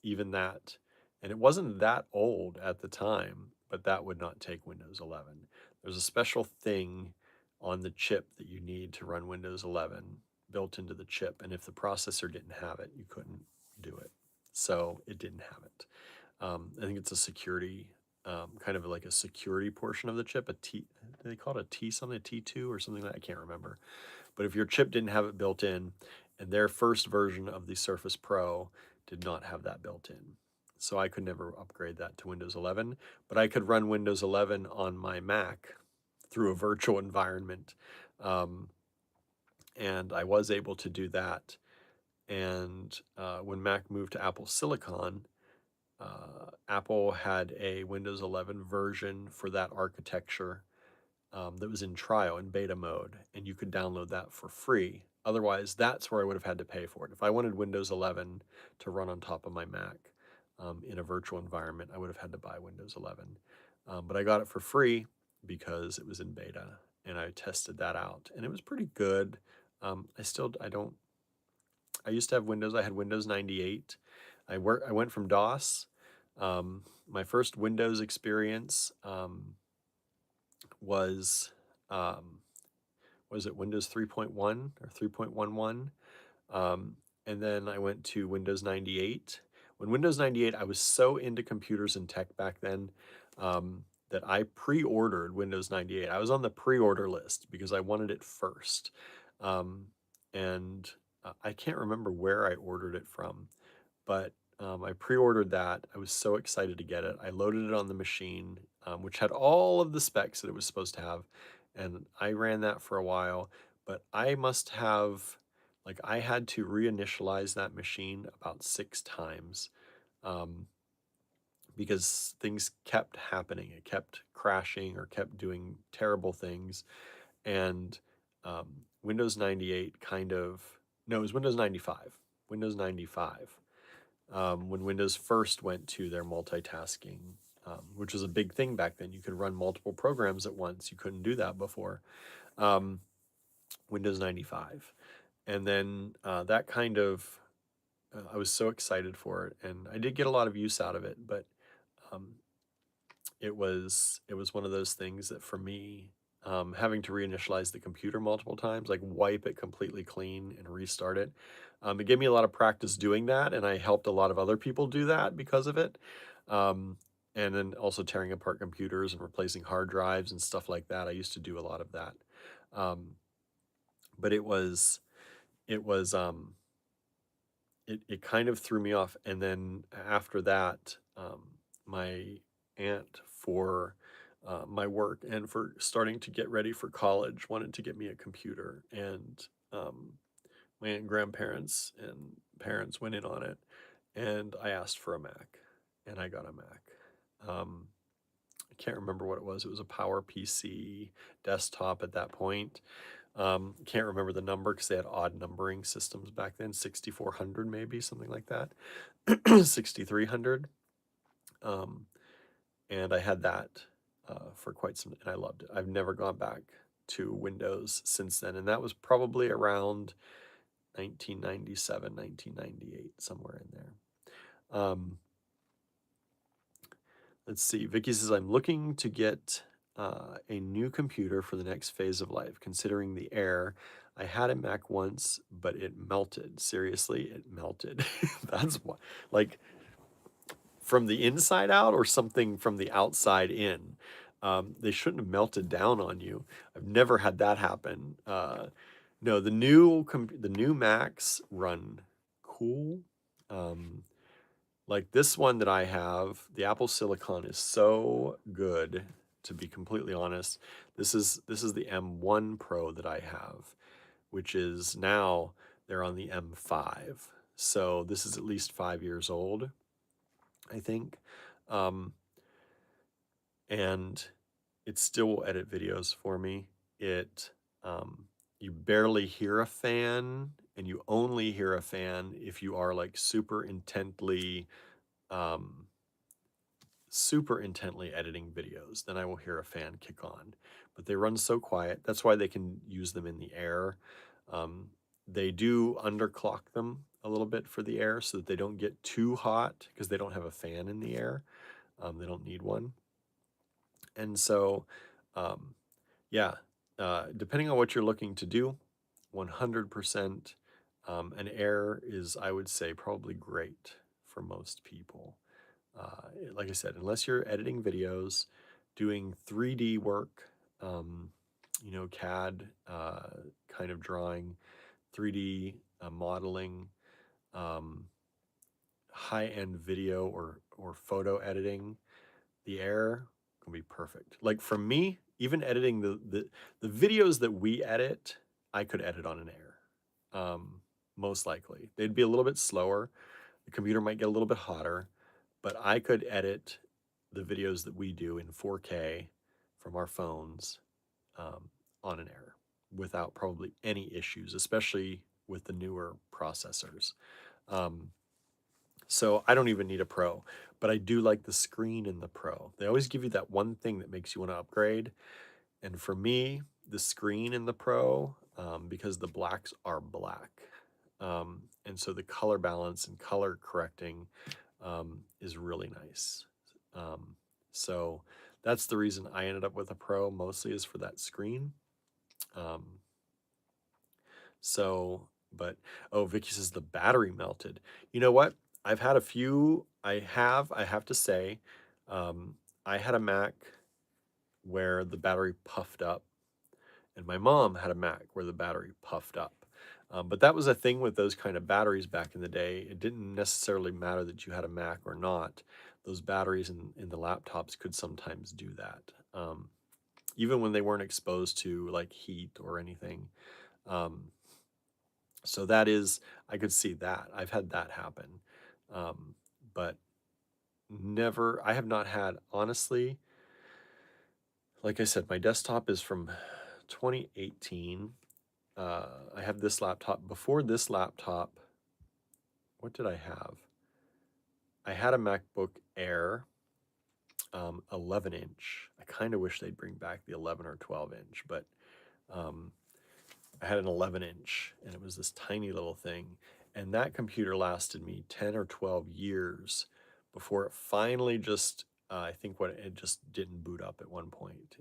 even that, and it wasn't that old at the time, but that would not take Windows 11. There's a special thing on the chip that you need to run Windows 11 built into the chip, and if the processor didn't have it, you couldn't do it. So it didn't have it. I think it's a security, kind of like a security portion of the chip, a T, do they call it a T something, a T2 or something like that? I can't remember. But if your chip didn't have it built in, and their first version of the Surface Pro did not have that built in. So I could never upgrade that to Windows 11, but I could run Windows 11 on my Mac through a virtual environment. Um, and I was able to do that. And when Mac moved to Apple Silicon, Apple had a Windows 11 version for that architecture that was in trial in beta mode, and you could download that for free. Otherwise, that's where I would have had to pay for it. If I wanted Windows 11 to run on top of my Mac in a virtual environment, I would have had to buy Windows 11. But I got it for free because it was in beta, and I tested that out, and it was pretty good. I don't, I used to have Windows. I had Windows 98. I went from DOS. My first Windows experience was it Windows 3.1 or 3.11? And then I went to Windows 98. When Windows 98, I was so into computers and tech back then that I pre-ordered Windows 98. I was on the pre-order list because I wanted it first. Um, and I can't remember where I ordered it from, but I pre-ordered that. I was so excited to get it. I loaded it on the machine, which had all of the specs that it was supposed to have, and I ran that for a while. But I must have, like, I had to reinitialize that machine about 6 times um, because things kept happening. It kept crashing or kept doing terrible things, and Windows 98 kind of, no, it was Windows 95. Windows 95 when Windows first went to their multitasking, which was a big thing back then. You could run multiple programs at once. You couldn't do that before. Um, Windows 95. And then that kind of, I was so excited for it. And I did get a lot of use out of it, but um, it was one of those things that for me, having to reinitialize the computer multiple times, like wipe it completely clean and restart it, it gave me a lot of practice doing that, and I helped a lot of other people do that because of it. Um, and then also tearing apart computers and replacing hard drives and stuff like that. I used to do a lot of that. Um, but it was it kind of threw me off. And then after that, my aunt, for my work and for starting to get ready for college, wanted to get me a computer. And my aunt and grandparents and parents went in on it. And I asked for a Mac, and I got a Mac. I can't remember what it was. It was a Power PC desktop at that point. Can't remember the number because they had odd numbering systems back then, 6400 maybe, something like that, 6300. Um, and I had that for quite some, and I loved it. I've never gone back to Windows since then, and that was probably around 1997, 1998, somewhere in there. Let's see. Vicky says, I'm looking to get a new computer for the next phase of life, considering the Air. I had a Mac once, but it melted. Seriously, it melted. That's what, like, from the inside out or something from the outside in. They shouldn't have melted down on you. I've never had that happen. No, the new Macs run cool. Um, like this one that I have, the Apple Silicon is so good, to be completely honest. This is the M1 Pro that I have, which is now they're on the M5. So this is at least 5 years old, I think. Um, and it still will edit videos for me. It you barely hear a fan, and you only hear a fan if you are like um, super intently editing videos. Then I will hear a fan kick on. But they run so quiet. That's why they can use them in the Air. Um, they do underclock them a little bit for the Air so that they don't get too hot because they don't have a fan in the Air. They don't need one. And so, um, yeah, depending on what you're looking to do, 100%, an Air is, I would say, probably great for most people. Like I said, unless you're editing videos, doing 3D work, CAD kind of drawing, 3D modeling, um, high-end video or photo editing, the Air can be perfect. Like for me, even editing the videos that we edit, I could edit on an Air. Most likely. They'd be a little bit slower. The computer might get a little bit hotter, but I could edit the videos that we do in 4K from our phones on an Air without probably any issues, especially with the newer processors. Um, so I don't even need a Pro, but I do like the screen in the Pro. They always give you that one thing that makes you want to upgrade. And for me, the screen in the Pro, because the blacks are black. And so the color balance and color correcting is really nice. Um, so that's the reason I ended up with a Pro, mostly is for that screen. Um, so, but oh, Vicky says the battery melted. You know what? I've had a few. I have to say, um, I had a Mac where the battery puffed up, and my mom had a Mac where the battery puffed up. But that was a thing with those kind of batteries back in the day. It didn't necessarily matter that you had a Mac or not. Those batteries in the laptops could sometimes do that, even when they weren't exposed to like heat or anything. Um, So that is, I could see that. I've had that happen. Um, but never, I have not had, honestly, like I said, my desktop is from 2018. I have this laptop. Before this laptop, what did I have? I had a MacBook Air, 11 inch. I kind of wish they'd bring back the 11 or 12 inch, but um, I had an 11 inch and it was this tiny little thing. And that computer lasted me 10 or 12 years before it finally just, I think what it just didn't boot up at one point.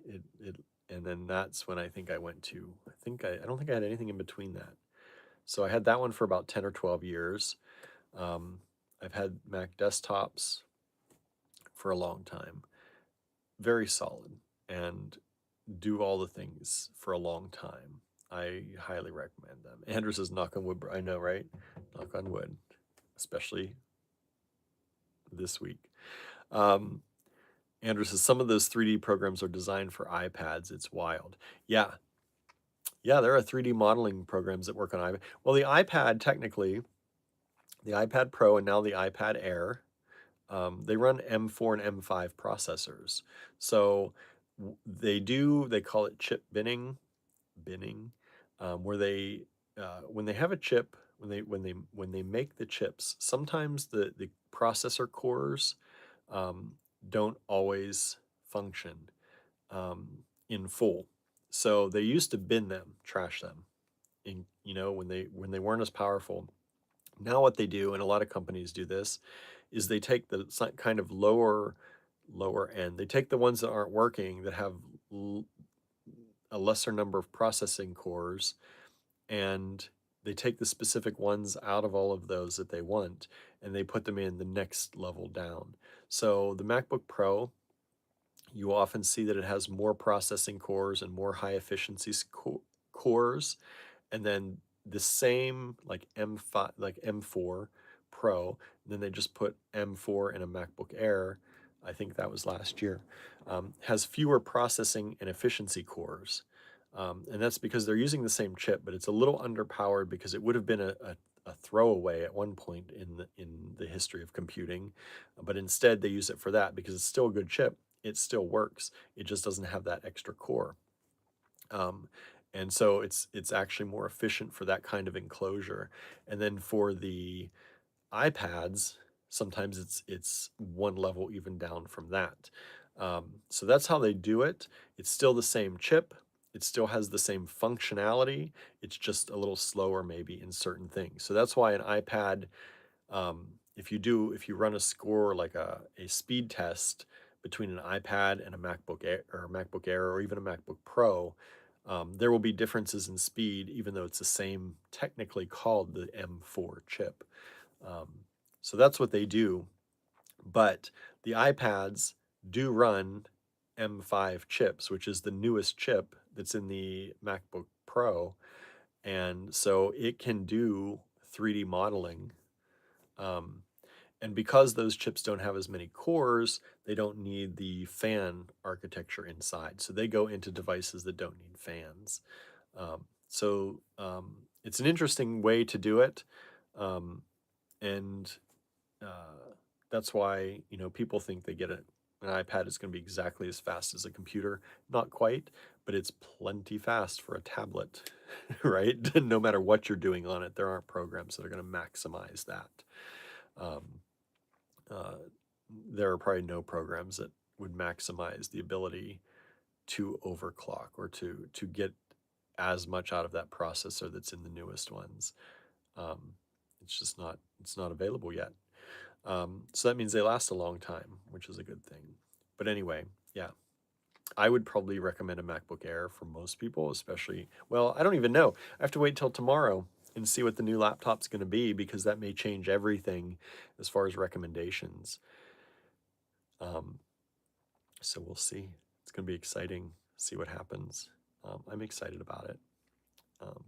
And then that's when I think I went to, I don't think I had anything in between that. So I had that one for about 10 or 12 years. Um, I've had Mac desktops for a long time, very solid, and do all the things for a long time. I highly recommend them. Andrew says, knock on wood. I know, right? Knock on wood, especially this week. Um, Andrew says, some of those 3D programs are designed for iPads. It's wild. Yeah. Yeah, there are 3D modeling programs that work on iPad. Well, the iPad, technically, the iPad Pro and now the iPad Air, they run M4 and M5 processors. So they call it chip binning, where when they have a chip, when they make the chips, sometimes the processor cores um, don't always function in full. So they used to bin them, trash them, you know, when they weren't as powerful. Now what they do, and a lot of companies do this, is they take the kind of lower end. They take the ones that aren't working, that have a lesser number of processing cores, and they take the specific ones out of all of those that they want, and they put them in the next level down. So the MacBook Pro, you often see that it has more processing cores and more high efficiency cores, and then the same like M5, like M4 Pro, and then they just put M4 in a MacBook Air. I think that was last year. Has fewer processing and efficiency cores, and that's because they're using the same chip, but it's a little underpowered because it would have been a throwaway at one point in the history of computing, but instead they use it for that because it's still a good chip. It still works. It just doesn't have that extra core. Um, and so it's actually more efficient for that kind of enclosure. And then for the iPads, sometimes it's one level even down from that. So that's how they do it. It's still the same chip. It still has the same functionality. It's just a little slower maybe in certain things. So that's why an iPad, if you run a score like a speed test between an iPad and a MacBook Air or even a MacBook Pro, there will be differences in speed, even though it's the same, technically called the M4 chip. Um, so that's what they do. But the iPads do run M5 chips, which is the newest chip that's in the MacBook Pro. And so it can do 3D modeling. Um, and because those chips don't have as many cores, they don't need the fan architecture inside. So they go into devices that don't need fans. It's an interesting way to do it. Um, and that's why, you know, people think they get an iPad is going to be exactly as fast as a computer. Not quite, but it's plenty fast for a tablet, right? No matter what you're doing on it, there aren't programs that are going to maximize that. Um, uh, there are probably no programs that would maximize the ability to overclock or to get as much out of that processor that's in the newest ones. Um, it's not available yet. So that means they last a long time, which is a good thing. But anyway, yeah, I would probably recommend a MacBook Air for most people, especially, well, I don't even know. I have to wait till tomorrow and see what the new laptop's going to be because that may change everything as far as recommendations. Um, so we'll see. It's going to be exciting. See what happens. I'm excited about it.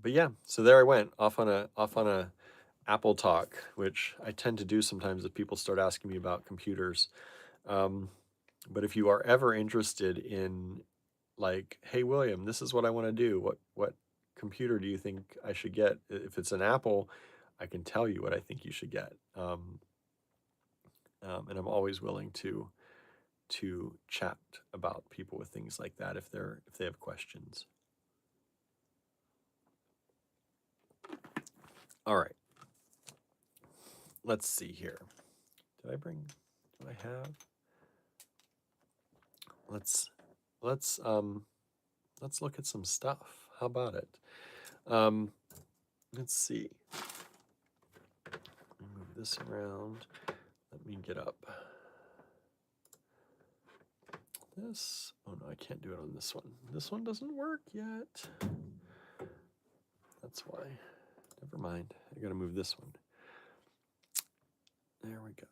But yeah, so there I went off on a Apple talk, which I tend to do sometimes if people start asking me about computers. But if you are ever interested in, like, hey William, this is what I want to do. What computer do you think I should get? If it's an Apple, I can tell you what I think you should get. And I'm always willing to chat about people with things like that if they have questions. All right. Let's see here. Do I have? Let's look at some stuff. How about it? Let's see. Move this around. Let me get up. This. Oh no, I can't do it on this one. This one doesn't work yet. That's why. Never mind. I gotta move this one. There we go.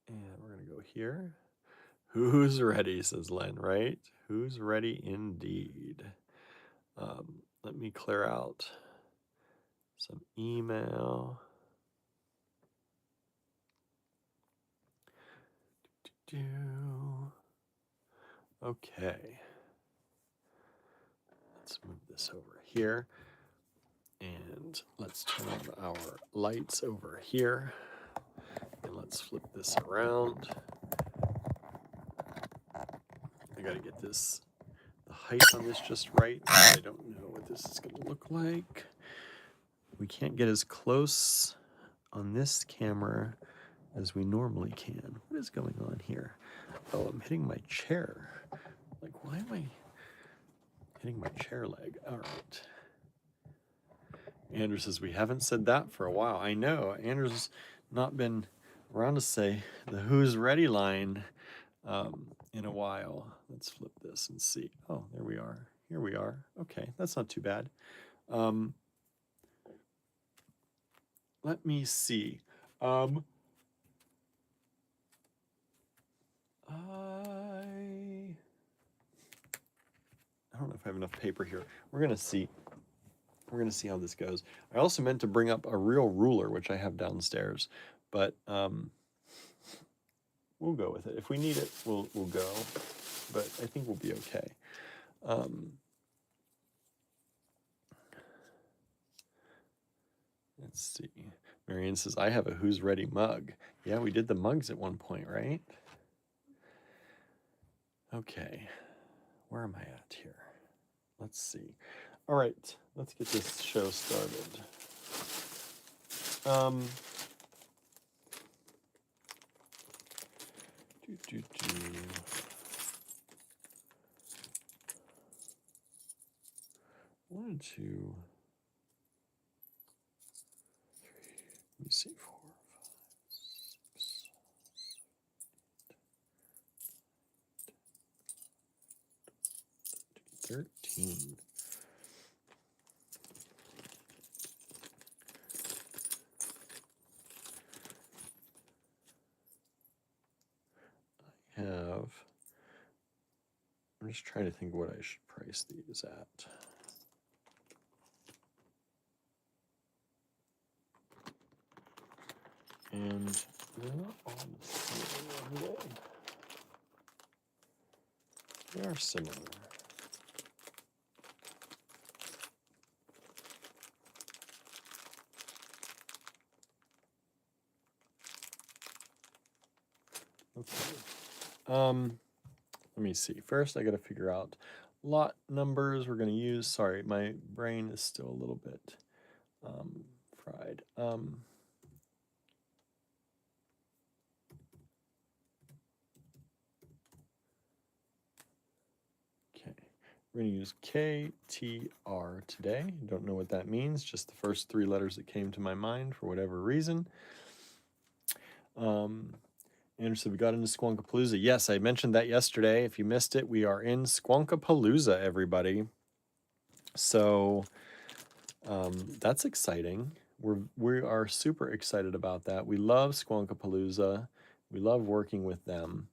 And we're gonna go here. Who's ready, says Len, right? Who's ready indeed? Let me clear out some email. Okay. Let's move this over here. And let's turn on our lights over here. And let's flip this around. I gotta get the height on this just right. I don't know what this is gonna look like. We can't get as close on this camera as we normally can. What is going on here? Oh, I'm hitting my chair. Like, why am I hitting my chair leg? All right. Andrew says, we haven't said that for a while. I know. Andrew's not been around to say the Who's Ready line in a while. Let's flip this and see. Oh, there we are. Here we are. Okay, that's not too bad. Let me see. I don't know if I have enough paper here. We're gonna see. We're gonna see how this goes. I also meant to bring up a real ruler, which I have downstairs, but we'll go with it. If we need it, we'll go. But I think we'll be okay. Let's see. Marianne says, I have a Who's Ready mug. Yeah, we did the mugs at one point, right? Okay. Where am I at here? Let's see. All right, let's get this show started. One, two, three. Let me see. 4, 5, 6, 13. I'm just trying to think what I should price these at. And they're not all the same, are they? They are similar. Okay. Let me see. First, I got to figure out lot numbers we're going to use. Sorry, my brain is still a little bit fried. Okay, we're going to use KTR today. Don't know what that means, just the first 3 letters that came to my mind for whatever reason. Andrew said we got into Squonkapalooza. Yes, I mentioned that yesterday. If you missed it, we are in Squonkapalooza, everybody. So that's exciting. We are super excited about that. We love Squonkapalooza. We love working with them.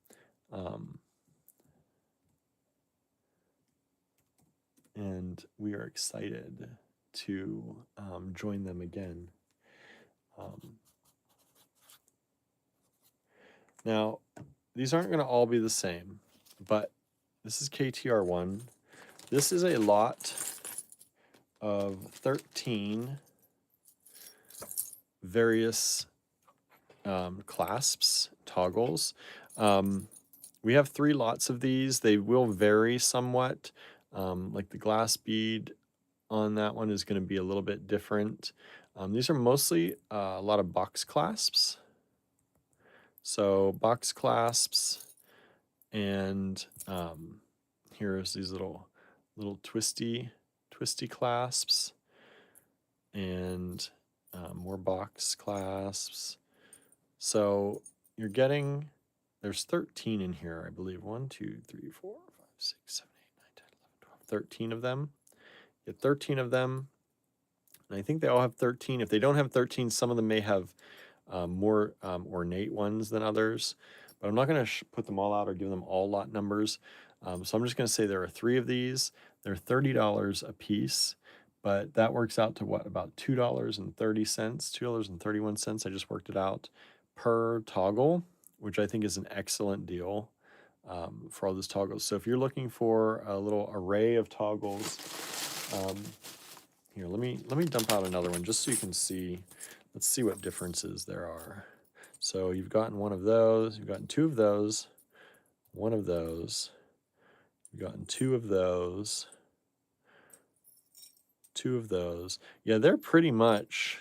And we are excited to join them again. Now, these aren't going to all be the same, but this is KTR1. This is a lot of 13 various clasps, toggles. We have 3 lots of these. They will vary somewhat. Like the glass bead on that one is going to be a little bit different. These are mostly a lot of box clasps. So box clasps, and here's these little twisty clasps, and more box clasps. So you're getting, there's 13 in here, I believe. 1, 2, 3, 4, 5, 6, 7, 8, 9, 10, 11, 12, 13 of them. You get 13 of them. And I think they all have 13. If they don't have 13, some of them may have more ornate ones than others. But I'm not going to put them all out or give them all lot numbers. So I'm just going to say there are 3 of these. They're $30 a piece. But that works out to what, about $2.30, $2.31. I just worked it out per toggle, which I think is an excellent deal for all those toggles. So if you're looking for a little array of toggles, here, let me dump out another one just so you can see. Let's see what differences there are. So you've gotten one of those, you've gotten 2 of those, one of those, you've gotten 2 of those, 2 of those. Yeah, they're pretty much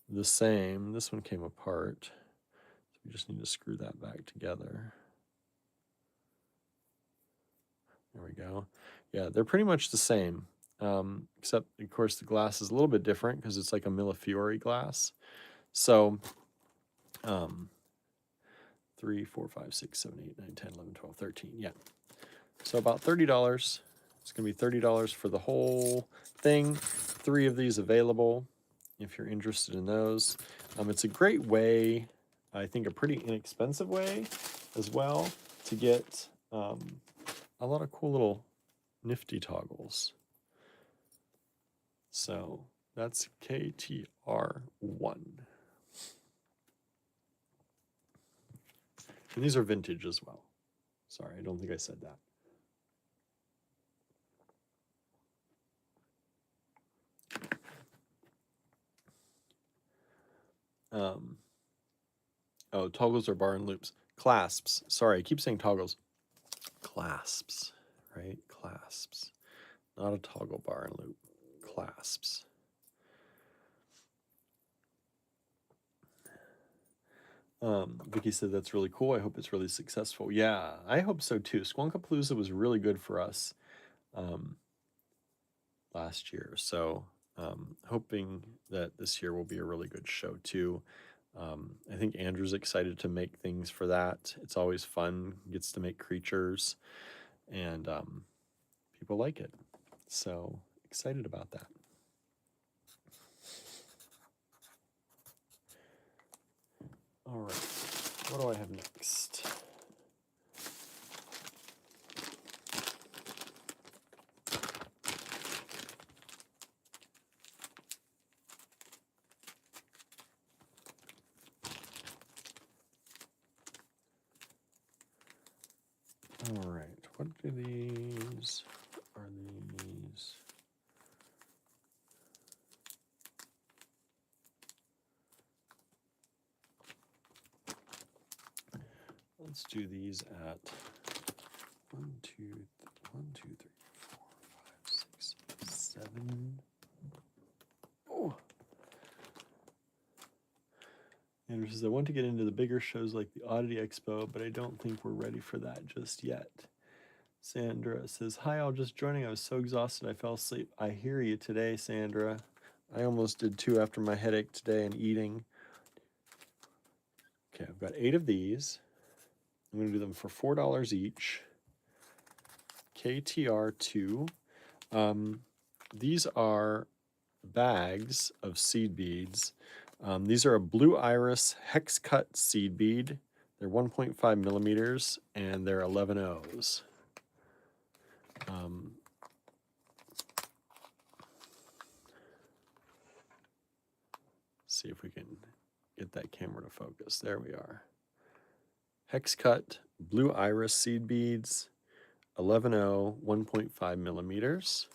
the same. This one came apart. So we just need to screw that back together. There we go. Yeah, they're pretty much the same. except, of course, the glass is a little bit different because it's like a Millefiori glass. So 3, 4, 5, 6, 7, 8, 9, 10, 11, 12, 13. Yeah. So about $30. It's going to be $30 for the whole thing. 3 of these available if you're interested in those. It's a great way, I think a pretty inexpensive way as well, to get a lot of cool little nifty toggles. So that's KTR1. And these are vintage as well. Sorry, I don't think I said that. Oh, toggles are bar and loops. Clasps. Sorry, I keep saying toggles. Clasps, right? Clasps. Not a toggle bar and loop. Clasps. Vicky said that's really cool. I hope it's really successful. Yeah, I hope so too. Squonkapalooza was really good for us last year. So hoping that this year will be a really good show too. I think Andrew's excited to make things for that. It's always fun. Gets to make creatures, and people like it. So excited about that. All right, what do I have next? All right, what are these? Let's do these at 1, 2, 3, 4, 5, 6, 7. Oh. Andrew says, I want to get into the bigger shows like the Oddity Expo, but I don't think we're ready for that just yet. Sandra says, hi, all just joining. I was so exhausted I fell asleep. I hear you today, Sandra. I almost did too after my headache today and eating. Okay, I've got 8 of these. I'm going to do them for $4 each. KTR2. These are bags of seed beads. These are a blue iris hex cut seed bead. They're 1.5 millimeters and they're 11 O's. See if we can get that camera to focus. There we are. Hex cut blue iris seed beads, 11O, 1.5 millimeters.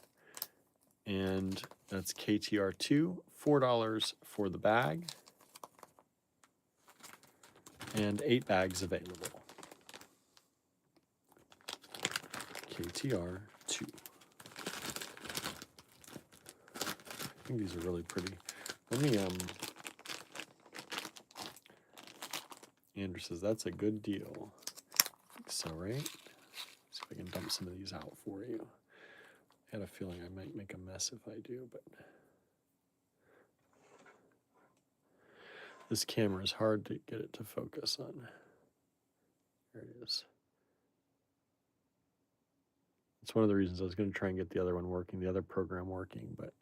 And that's KTR2, $4 for the bag. And 8 bags available. KTR2. I think these are really pretty. Let me, Andrew says, that's a good deal. I think so, right? See if I can dump some of these out for you. I had a feeling I might make a mess if I do, but this camera is hard to get it to focus on. There it is. It's one of the reasons I was going to try and get the other one working, the other program working, but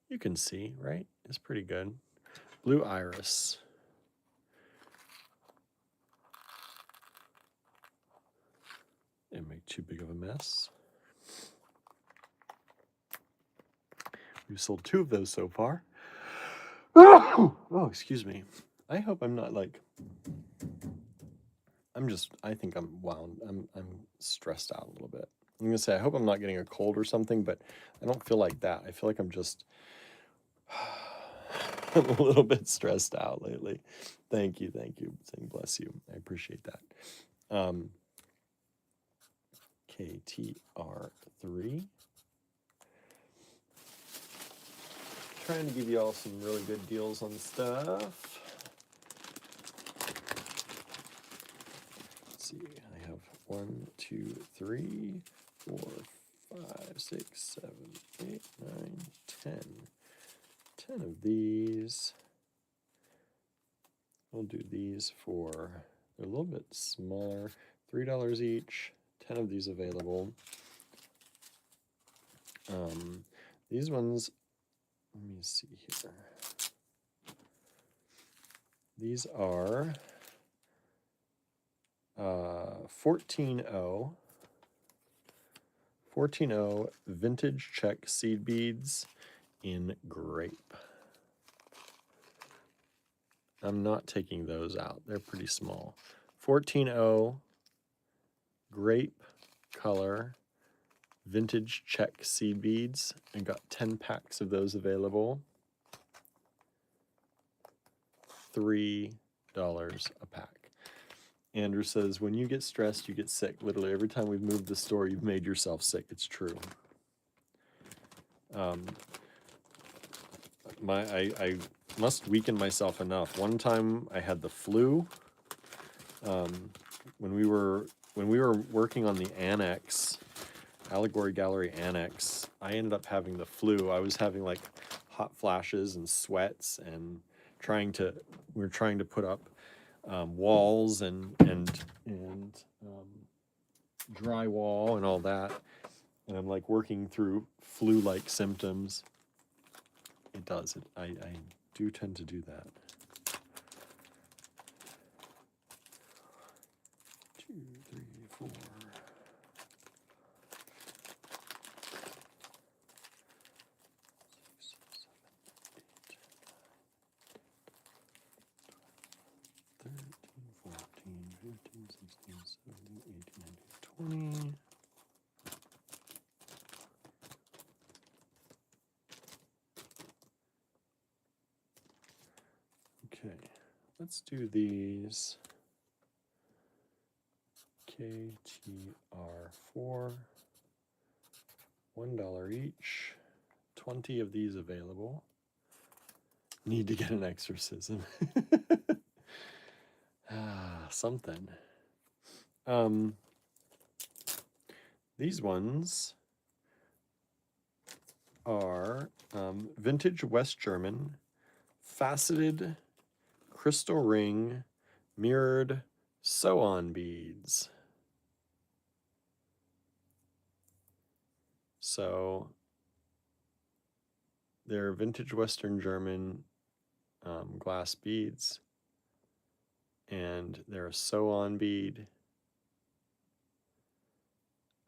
you can see, right? It's pretty good. Blue iris. Didn't make too big of a mess. We've sold 2 of those so far. Oh, excuse me. I hope I'm not like, I think I'm wound. I'm stressed out a little bit. I'm going to say, I hope I'm not getting a cold or something, but I don't feel like that. I feel like I'm just I'm a little bit stressed out lately. Thank you. Saying bless you. I appreciate that. KTR3. Trying to give you all some really good deals on stuff. Let's see, I have 1, 2, 3, 4, 5, 6, 7, 8, 9, 10. 10 of these. We'll do these for, they're a little bit smaller, $3 each, 10 of these available. These ones, let me see here. These are 14.0 vintage Czech seed beads in grape. I'm not taking those out. They're pretty small. 14.0 grape color vintage Czech seed beads. I got 10 packs of those available. $3 a pack. Andrew says, when you get stressed, you get sick. Literally, every time we've moved the store, you've made yourself sick. It's true. I must weaken myself enough. One time I had the flu. When we were working on the annex, Allegory Gallery annex, I ended up having the flu. I was having like hot flashes and sweats, and we were trying to put up walls and drywall and all that, and I'm like working through flu-like symptoms. It does. I do tend to do that. 2, 3, 4. 6, 7, 8, 9, 13, 14, 15, 16, 17, 18, 19, 20. Okay, let's do these. KTR4, $1 each, 20 of these available. Need to get an exorcism. Something. These ones are vintage West German, faceted crystal ring, mirrored sew-on beads. So they're vintage Western German glass beads, and they're a sew-on bead.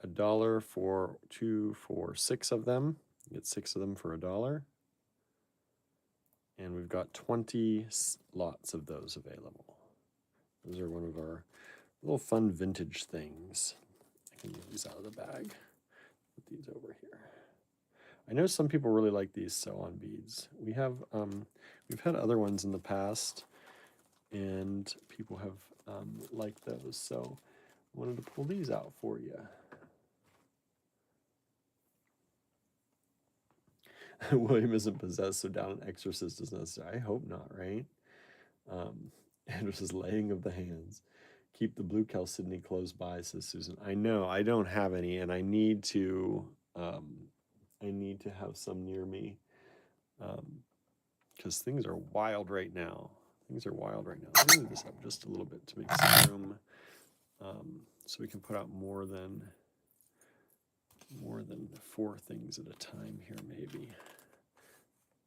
$1 for 2 for 6 of them. You get 6 of them for $1. And we've got 20 lots of those available. Those are one of our little fun vintage things. I can move these out of the bag. Put these over here. I know some people really like these sew-on beads. We've had other ones in the past, and people have liked those. So I wanted to pull these out for you. William isn't possessed, so down an exorcist is necessary. I hope not, right? Andrew says, laying of the hands. Keep the blue chalcedony close by, says Susan. I know, I don't have any, and I need to have some near me, because things are wild right now. Things are wild right now. Let me move this up just a little bit to make some room, so we can put out more than 4 things at a time here, maybe.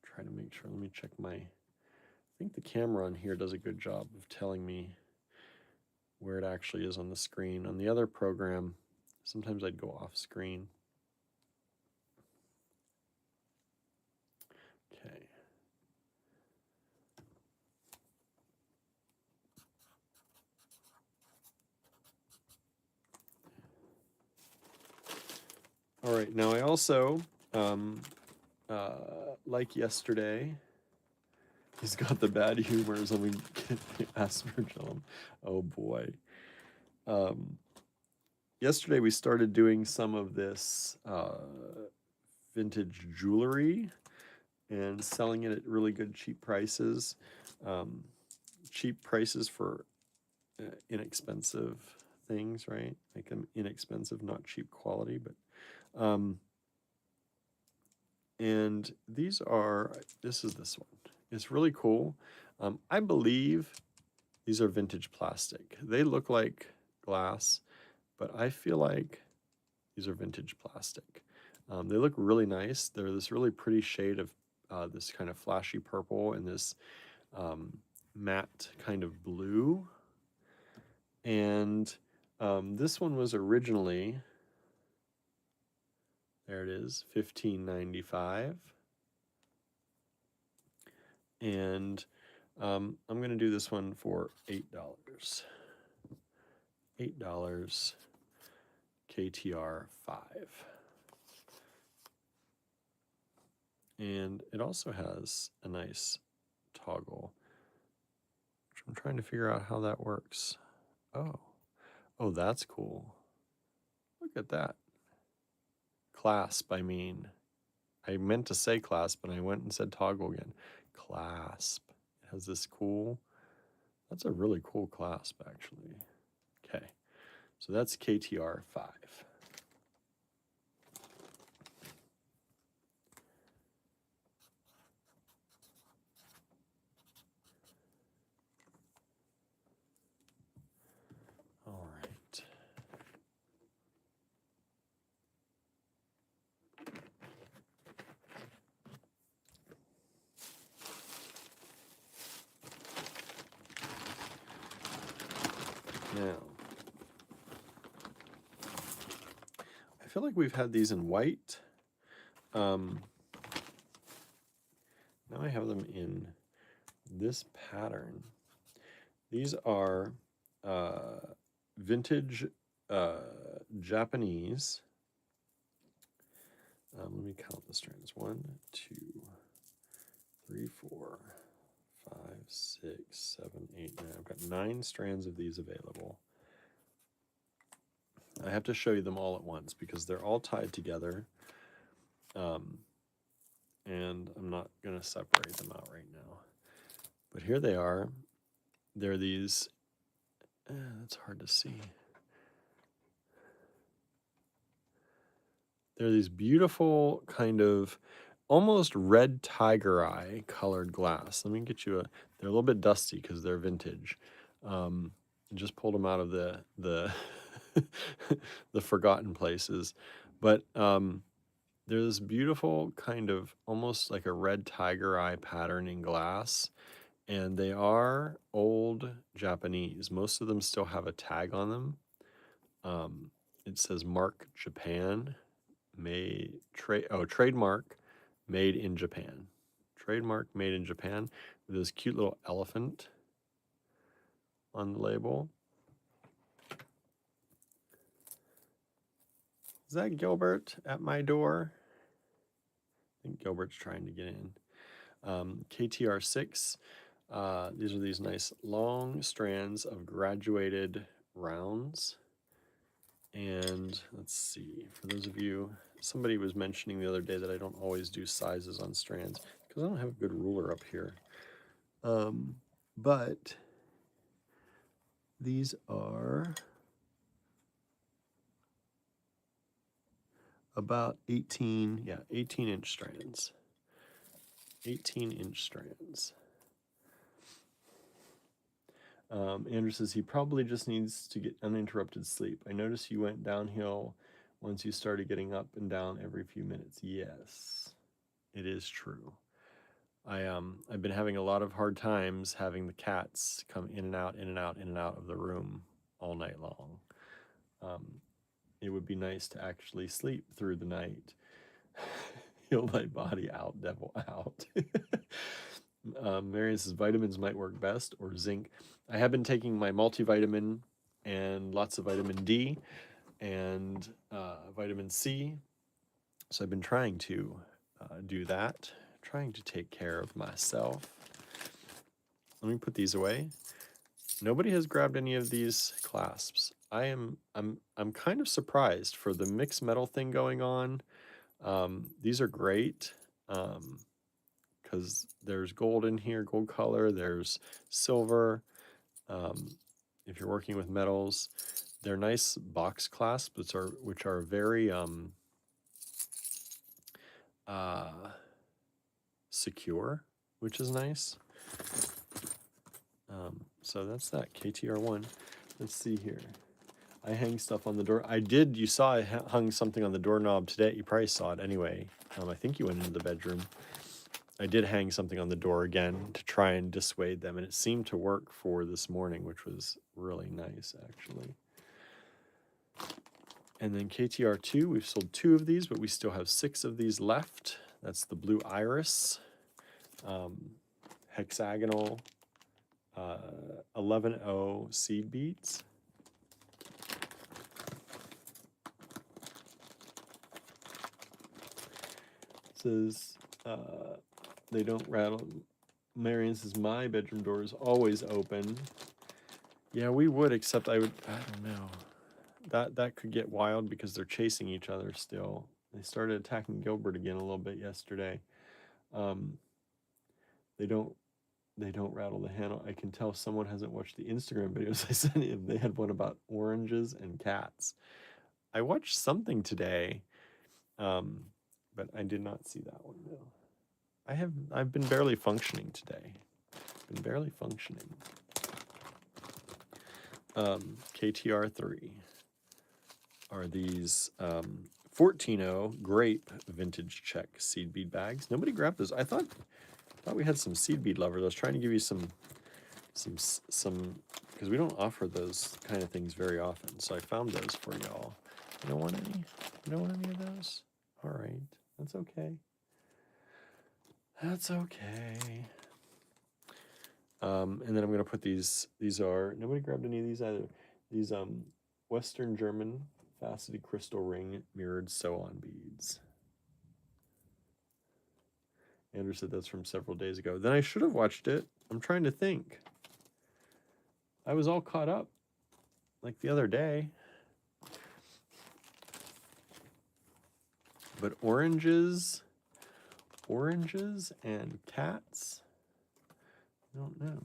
Try to make sure. Let me check I think the camera on here does a good job of telling me where it actually is on the screen. On the other program, sometimes I'd go off screen. Okay. All right, now I also, like yesterday, he's got the bad humors. Let me aspergillum. Oh boy. Yesterday we started doing some of this vintage jewelry and selling it at really good cheap prices. Cheap prices for inexpensive things, right? Make them inexpensive, not cheap quality, but and these are, this is this one. It's really cool. I believe these are vintage plastic. They look like glass, but I feel like these are vintage plastic. They look really nice. They're this really pretty shade of this kind of flashy purple and this matte kind of blue. And this one was originally, there it is, $15.95. And I'm going to do this one for $8. $8 KTR 5. And it also has a nice toggle, which I'm trying to figure out how that works. Oh, that's cool. Look at that. Clasp, I mean. I meant to say clasp, but I went and said toggle again. Clasp. It has this cool, that's a really cool clasp, actually. Okay, so that's KTR 5. All right. Now, I feel like we've had these in white. Now I have them in this pattern. These are vintage Japanese. Let me count the strands. 1, 2, 3, 4, 5, 6, 7, 8, 9. I've got 9 strands of these available. I have to show you them all at once because they're all tied together. And I'm not going to separate them out right now. But here they are. They're these, that's hard to see. They're these beautiful kind of almost red tiger eye colored glass. Let me get you they're a little bit dusty because they're vintage. Just pulled them out of the the forgotten places. But there's this beautiful kind of almost like a red tiger eye pattern in glass. And they are old Japanese. Most of them still have a tag on them. It says Mark Japan. Trademark made in Japan. Trademark made in Japan with this cute little elephant on the label. Is that Gilbert at my door? I think Gilbert's trying to get in. KTR 6. These are these nice long strands of graduated rounds. And let's see, for those of you, somebody was mentioning the other day that I don't always do sizes on strands because I don't have a good ruler up here. But these are about 18-inch strands. 18-inch strands. Andrew says he probably just needs to get uninterrupted sleep. I noticed you went downhill once you started getting up and down every few minutes. Yes, it is true. I've been having a lot of hard times having the cats come in and out, in and out, in and out of the room all night long. It would be nice to actually sleep through the night. Heal thy body out, devil out. Marion says vitamins might work best, or zinc. I have been taking my multivitamin and lots of vitamin D and vitamin C. So I've been trying to do that, trying to take care of myself. Let me put these away. Nobody has grabbed any of these clasps. I'm kind of surprised for the mixed metal thing going on. These are great. Because there's gold in here, gold color, there's silver, if you're working with metals. They're nice box clasps, which are very secure, which is nice. So that's that KTR1. Let's see here. I hang stuff on the door. You saw I hung something on the doorknob today. You probably saw it anyway. I think you went into the bedroom. I did hang something on the door again to try and dissuade them, and it seemed to work for this morning, which was really nice, actually. And then KTR2, we've sold 2 of these, but we still have 6 of these left. That's the blue iris, hexagonal 11O seed beads. It says, they don't rattle. Marion says, my bedroom door is always open. Yeah, we would, except I don't know. That could get wild because they're chasing each other still. They started attacking Gilbert again a little bit yesterday. They don't rattle the handle. I can tell someone hasn't watched the Instagram videos I sent him. They had one about oranges and cats. I watched something today, but I did not see that one, no. I've been barely functioning today. Been barely functioning. KTR3 are these 14-0 grape vintage check seed bead bags. Nobody grabbed those. I thought we had some seed bead lovers. I was trying to give you some because we don't offer those kind of things very often. So I found those for y'all. You don't want any? You don't want any of those? All right, that's okay. That's okay. And then I'm gonna put these. These are, nobody grabbed any of these either. These Western German faceted crystal ring mirrored sew-on beads. Andrew said that's from several days ago. Then I should have watched it. I'm trying to think. I was all caught up like the other day. But oranges and cats, I don't know.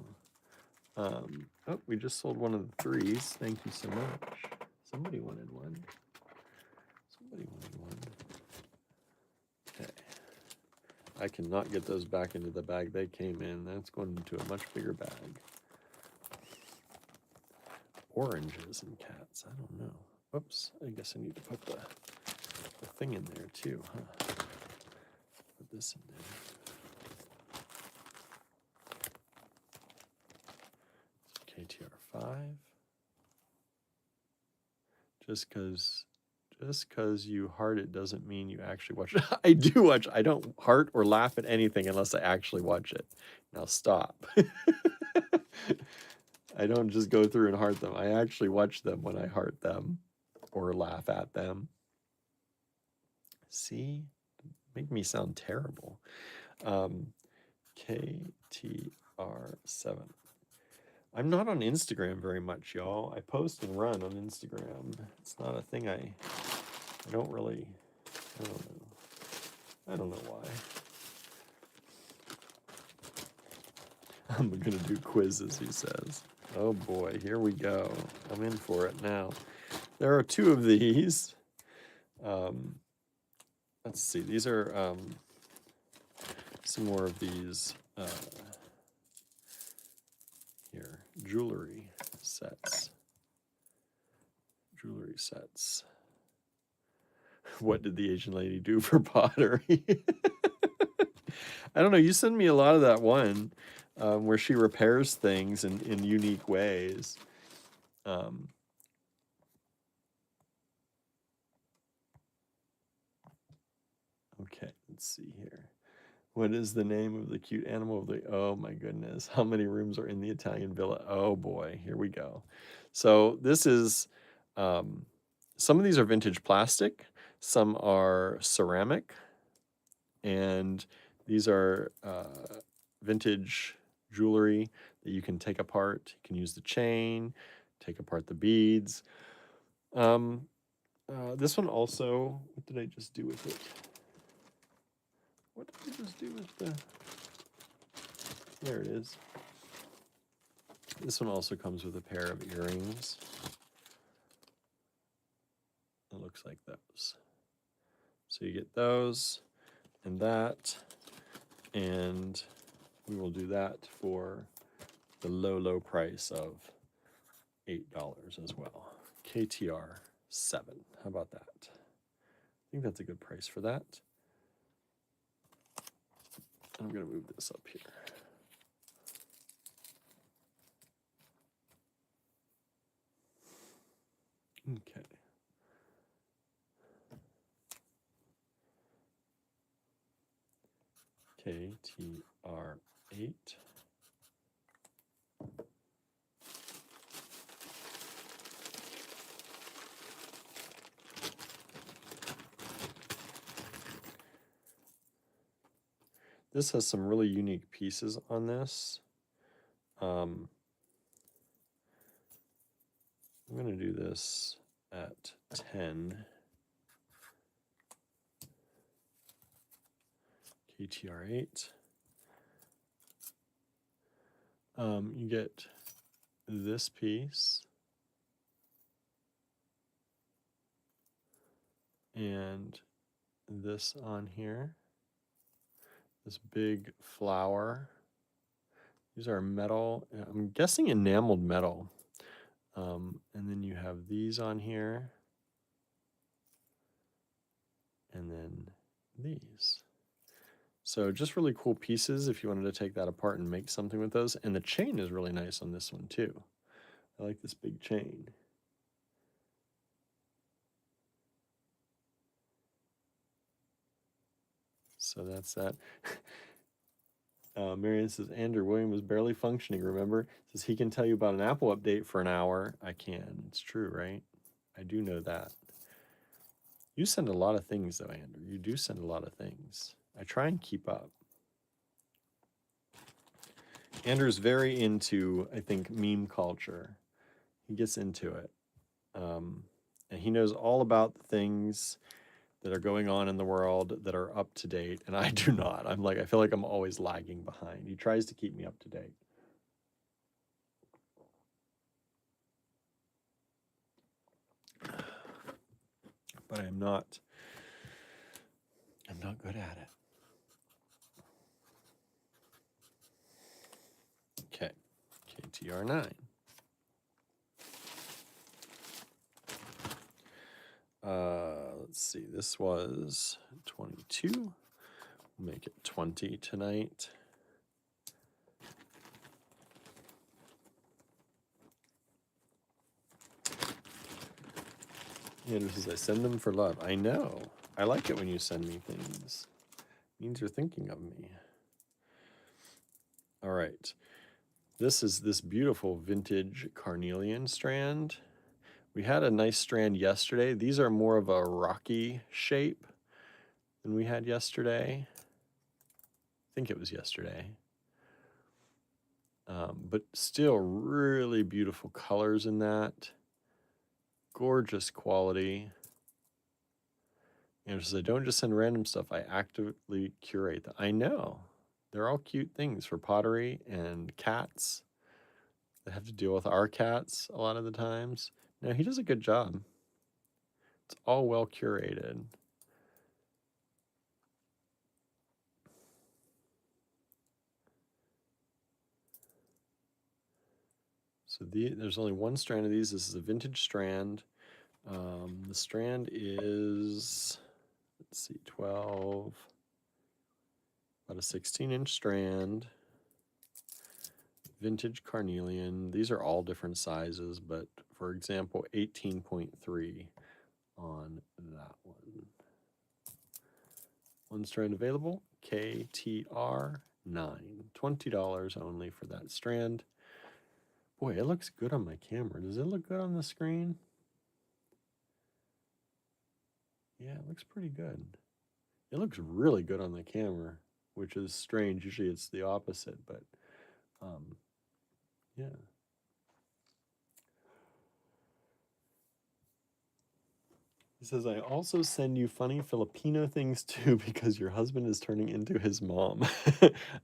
Oh, we just sold one of the 3s. Thank you so much. Somebody wanted one. Okay. I cannot get those back into the bag they came in. That's going into a much bigger bag. Oranges and cats, I don't know. Whoops, I guess I need to put the thing in there too, huh? Put this in there. KTR5. Just because you heart it doesn't mean you actually watch it. I do watch. I don't heart or laugh at anything unless I actually watch it. Now stop. I don't just go through and heart them. I actually watch them when I heart them or laugh at them. See? Make me sound terrible. KTR7. I'm not on Instagram very much, y'all. I post and run on Instagram. It's not a thing I don't really, I don't know. I don't know why. I'm gonna do quizzes, he says. Oh boy, here we go. I'm in for it now. There are 2 of these. Let's see, these are some more of these here, jewelry sets. What did the Asian lady do for pottery? I don't know, you send me a lot of that one where she repairs things in unique ways. Okay, let's see here. What is the name of the cute animal of the, oh my goodness, how many rooms are in the Italian villa? Oh boy, here we go. So this is, some of these are vintage plastic, some are ceramic, and these are vintage jewelry that you can take apart. You can use the chain, take apart the beads. This one also, what did I just do with it? What did I just do with the... There it is. This one also comes with a pair of earrings. looks like those. So you get those and that, and we will do that for the low price of $8 as well. KTR 7. How about that? I think that's a good price for that. I'm going to move this up here. Okay. KTR 8. This has some really unique pieces on this. I'm going to do this at 10. KTR 8. You get this piece and this on here. This big flower. These are metal. I'm guessing enameled metal. And then you have these on here. And then these. So just really cool pieces if you wanted to take that apart and make something with those. And the chain is really nice on this one too. I like this big chain. So that's that. Marion says, Andrew, William was barely functioning, remember? Says he can tell you about an Apple update for an hour. I can. It's true, right? I do know that. You send a lot of things, though, Andrew. You do send a lot of things. I try and keep up. Andrew's very into, I think, meme culture. He gets into it. And he knows all about the things that are going on in the world that are up to date, and I do not. I feel like I'm always lagging behind. He tries to keep me up to date. But I'm not good at it. Okay, KTR 9. Let's see, this was 22. We'll make it 20 tonight. Andrew says, I send them for love. I know. I like it when you send me things. It means you're thinking of me. All right. This is this beautiful vintage carnelian strand. We had a nice strand yesterday. These are more of a rocky shape than we had yesterday. I think it was yesterday. But still really beautiful colors in that. Gorgeous quality. And I don't just send random stuff. I actively curate them. I know. They're all cute things for pottery and cats that have to deal with our cats a lot of the times. No, he does a good job. It's all well curated. So there's only one strand of these. This is a vintage strand. The strand is, let's see, 12, about a 16-inch strand. Vintage carnelian. These are all different sizes, but for example, 18.3 on that one. One strand available, KTR 9. $20 only for that strand. Boy, it looks good on my camera. Does it look good on the screen? Yeah, it looks pretty good. It looks really good on the camera, which is strange. Usually it's the opposite, but yeah. He says, I also send you funny Filipino things too because your husband is turning into his mom.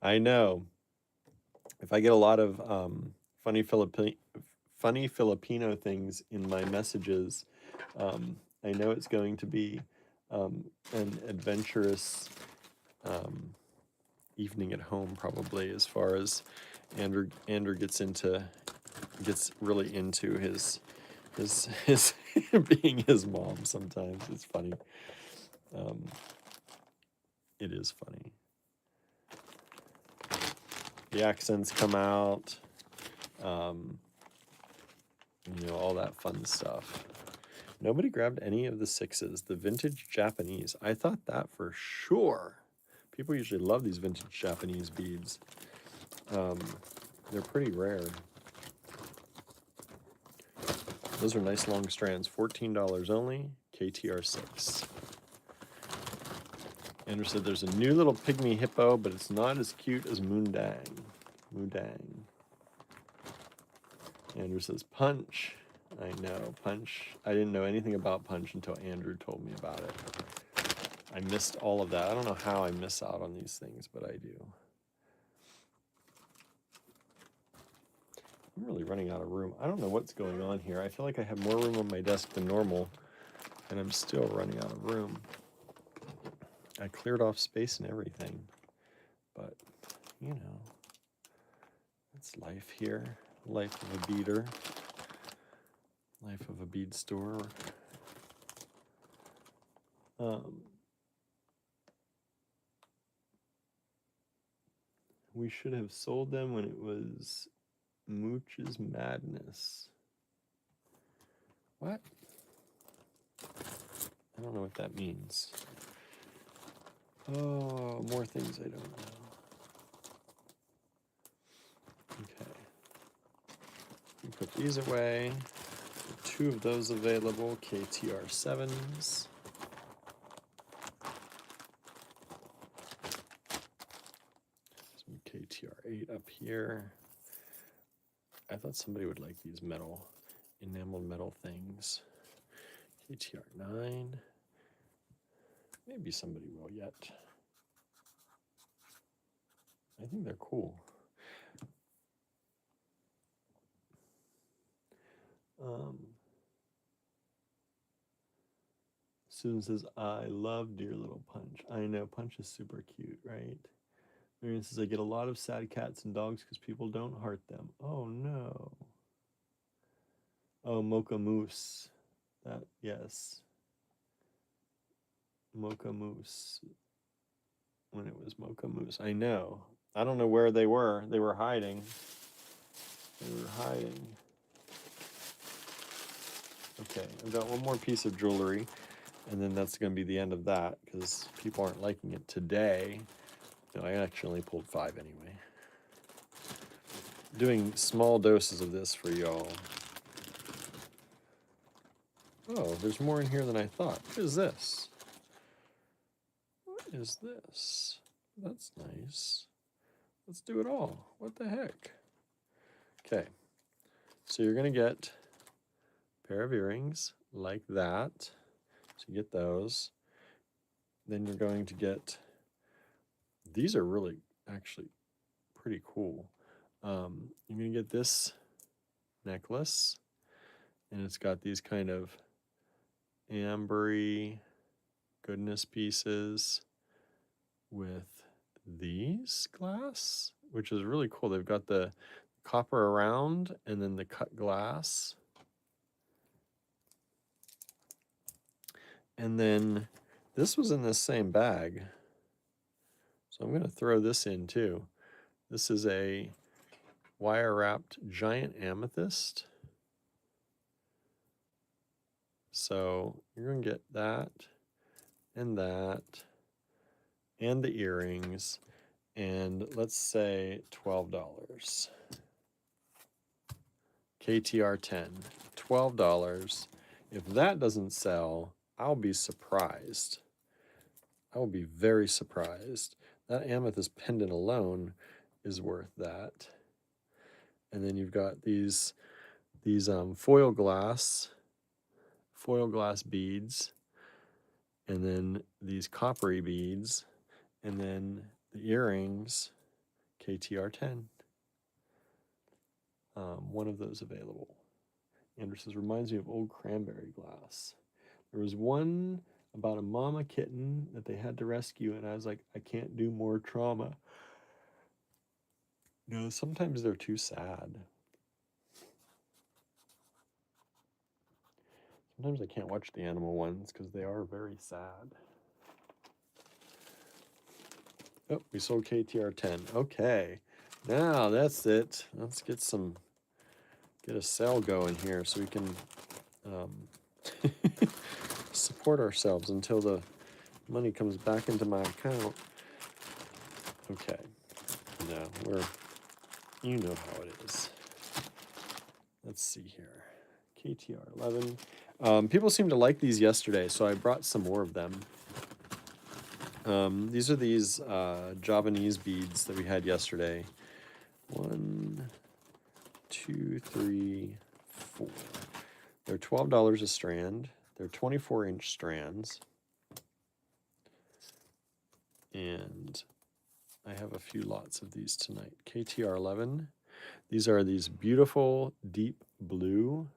I know. If I get a lot of funny Filipino things in my messages, I know it's going to be an adventurous evening at home, probably, as far as Andrew gets really into his being his mom sometimes. It's funny. It is funny. The accents come out, all that fun stuff. Nobody grabbed any of the 6s. The vintage Japanese. I thought that for sure. People usually love these vintage Japanese beads. They're pretty rare. Those are nice long strands. $14 only. KTR 6. Andrew said there's a new little pygmy hippo, but it's not as cute as Moondang. Andrew says Punch. I know, Punch. I didn't know anything about Punch until Andrew told me about it. I missed all of that. I don't know how I miss out on these things, but I do. I'm really running out of room. I don't know what's going on here. I feel like I have more room on my desk than normal, and I'm still running out of room. I cleared off space and everything, but, that's life here. Life of a beader. Life of a bead store. We should have sold them when it was Mooch's Madness. What? I don't know what that means. Oh, more things I don't know. Okay. We put these away. 2 of those available, KTR 7s. Some KTR 8 up here. I thought somebody would like these enameled metal things. KTR 9. Maybe somebody will yet. I think they're cool. Susan says, I love Dear Little Punch. I know, Punch is super cute, right? Marion says, I get a lot of sad cats and dogs because people don't heart them. Oh, no. Oh, Mocha Moose. Yes. Mocha Moose. When it was Mocha Moose. I know. I don't know where they were. They were hiding. Okay, I've got one more piece of jewelry, and then that's going to be the end of that, because people aren't liking it today. No, I actually only pulled 5 anyway. Doing small doses of this for y'all. Oh, there's more in here than I thought. What is this? What is this? That's nice. Let's do it all. What the heck? Okay. So you're going to get a pair of earrings like that. So you get those. Then you're going to get, these are really actually pretty cool. You're going to get this necklace, and it's got these kind of ambery goodness pieces with these glass, which is really cool. They've got the copper around and then the cut glass. And then this was in this same bag. So I'm going to throw this in too. This is a wire wrapped giant amethyst. So you're going to get that and the earrings, and let's say $12. KTR 10, $12. If that doesn't sell, I'll be surprised. I will be very surprised. That amethyst pendant alone is worth that. And then you've got these foil glass beads, and then these coppery beads, and then the earrings, KTR 10. One of those available. Andrew says, reminds me of old cranberry glass. There was one about a mama kitten that they had to rescue, and I was like, I can't do more trauma. No, sometimes they're too sad. Sometimes I can't watch the animal ones because they are very sad. Oh, we sold KTR 10. Okay, now that's it. Let's get a sale going here so we can support ourselves until the money comes back into my account. Okay, no, you know how it is. Let's see here. KTR 11. People seemed to like these yesterday, so I brought some more of them. These are these Javanese beads that we had yesterday. 1, 2, 3, 4. They're $12 a strand. They're 24-inch strands. And I have a few lots of these tonight. KTR 11. These are these beautiful deep blue.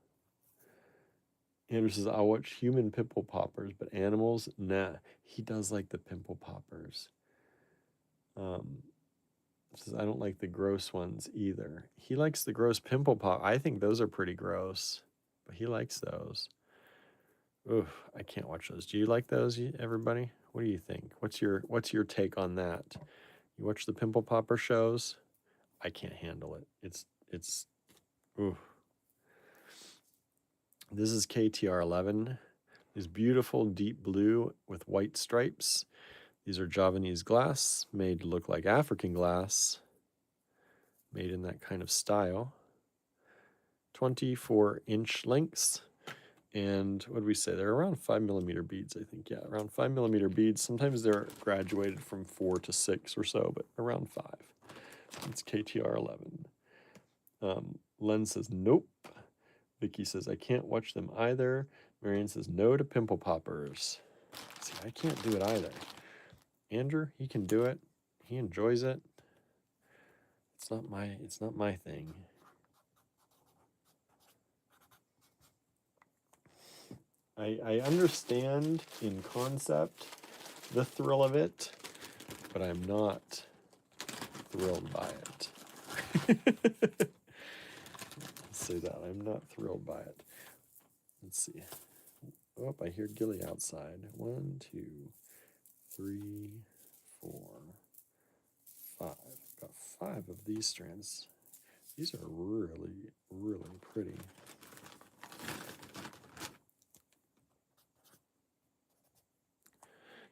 Andrew says, I'll watch human pimple poppers, but animals, nah. He does like the pimple poppers. Says, I don't like the gross ones either. He likes the gross pimple pop. I think those are pretty gross, but he likes those. Oof, I can't watch those. Do you like those, everybody? What do you think? What's your take on that? You watch the pimple popper shows? I can't handle it. It's oof. This is KTR 11. These beautiful deep blue with white stripes. These are Javanese glass, made to look like African glass, made in that kind of style. 24-inch lengths. And what did we say? They're around 5mm beads, I think. Yeah, around 5mm beads. Sometimes they're graduated from 4 to 6 or so, but around 5. It's KTR 11. Len says, nope. Vicky says, I can't watch them either. Marianne says, no to pimple poppers. See, I can't do it either. Andrew, he can do it. He enjoys it. It's not my thing. I understand in concept the thrill of it, but I'm not thrilled by it. Let's say that. I'm not thrilled by it. Let's see. Oh, I hear Gilly outside. 1, 2, 3, 4, 5. Got 5 of these strands. These are really, really pretty.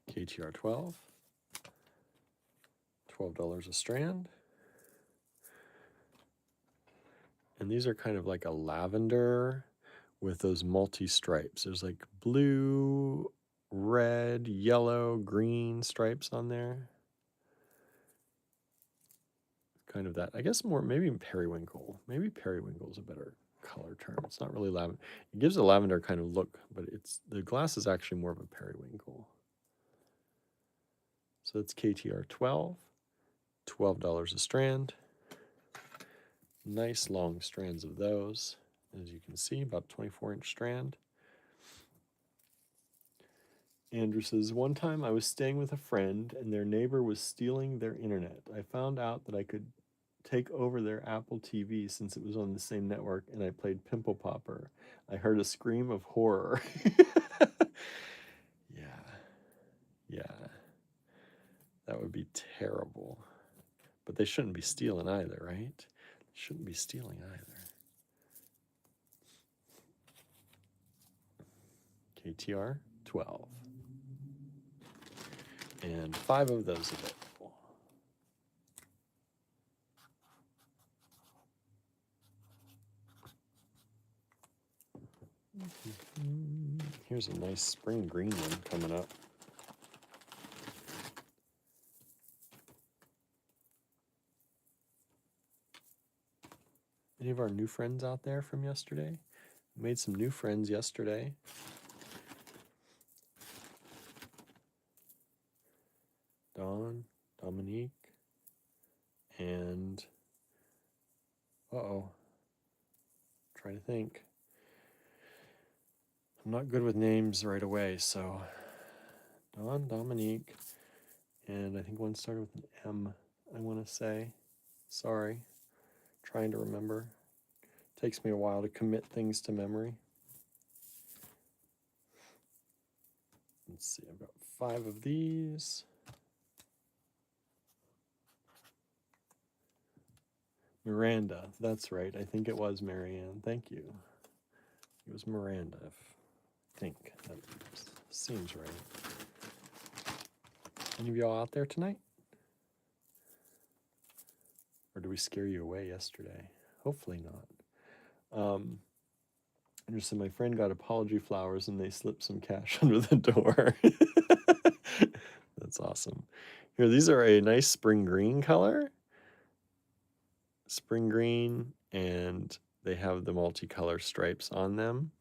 KTR 12. $12 a strand. And these are kind of like a lavender with those multi-stripes. There's like blue, red, yellow, green stripes on there. Kind of that. I guess more, maybe periwinkle. Maybe periwinkle is a better color term. It's not really lavender. It gives a lavender kind of look, but the glass is actually more of a periwinkle. So it's KTR 12, $12 a strand. Nice long strands of those. As you can see, about 24-inch strand. Andrew says, one time I was staying with a friend and their neighbor was stealing their internet. I found out that I could take over their Apple TV since it was on the same network, and I played Pimple Popper. I heard a scream of horror. Yeah. That would be terrible. But they shouldn't be stealing either, right? They shouldn't be stealing either. KTR 12. And 5 of those available. Here's a nice spring green one coming up. Any of our new friends out there from yesterday? Made some new friends yesterday. Dawn, Dominique, and trying to think. I'm not good with names right away, so Don, Dominique, and I think one started with an M, I want to say. Sorry, trying to remember. Takes me a while to commit things to memory. Let's see, I've got 5 of these. Miranda, that's right. I think it was Marianne. Thank you. It was Miranda, I think. That seems right. Any of y'all out there tonight? Or did we scare you away yesterday? Hopefully not. Anderson, my friend got apology flowers and they slipped some cash under the door. That's awesome. Here, these are a nice spring green color. Spring green, and they have the multicolor stripes on them.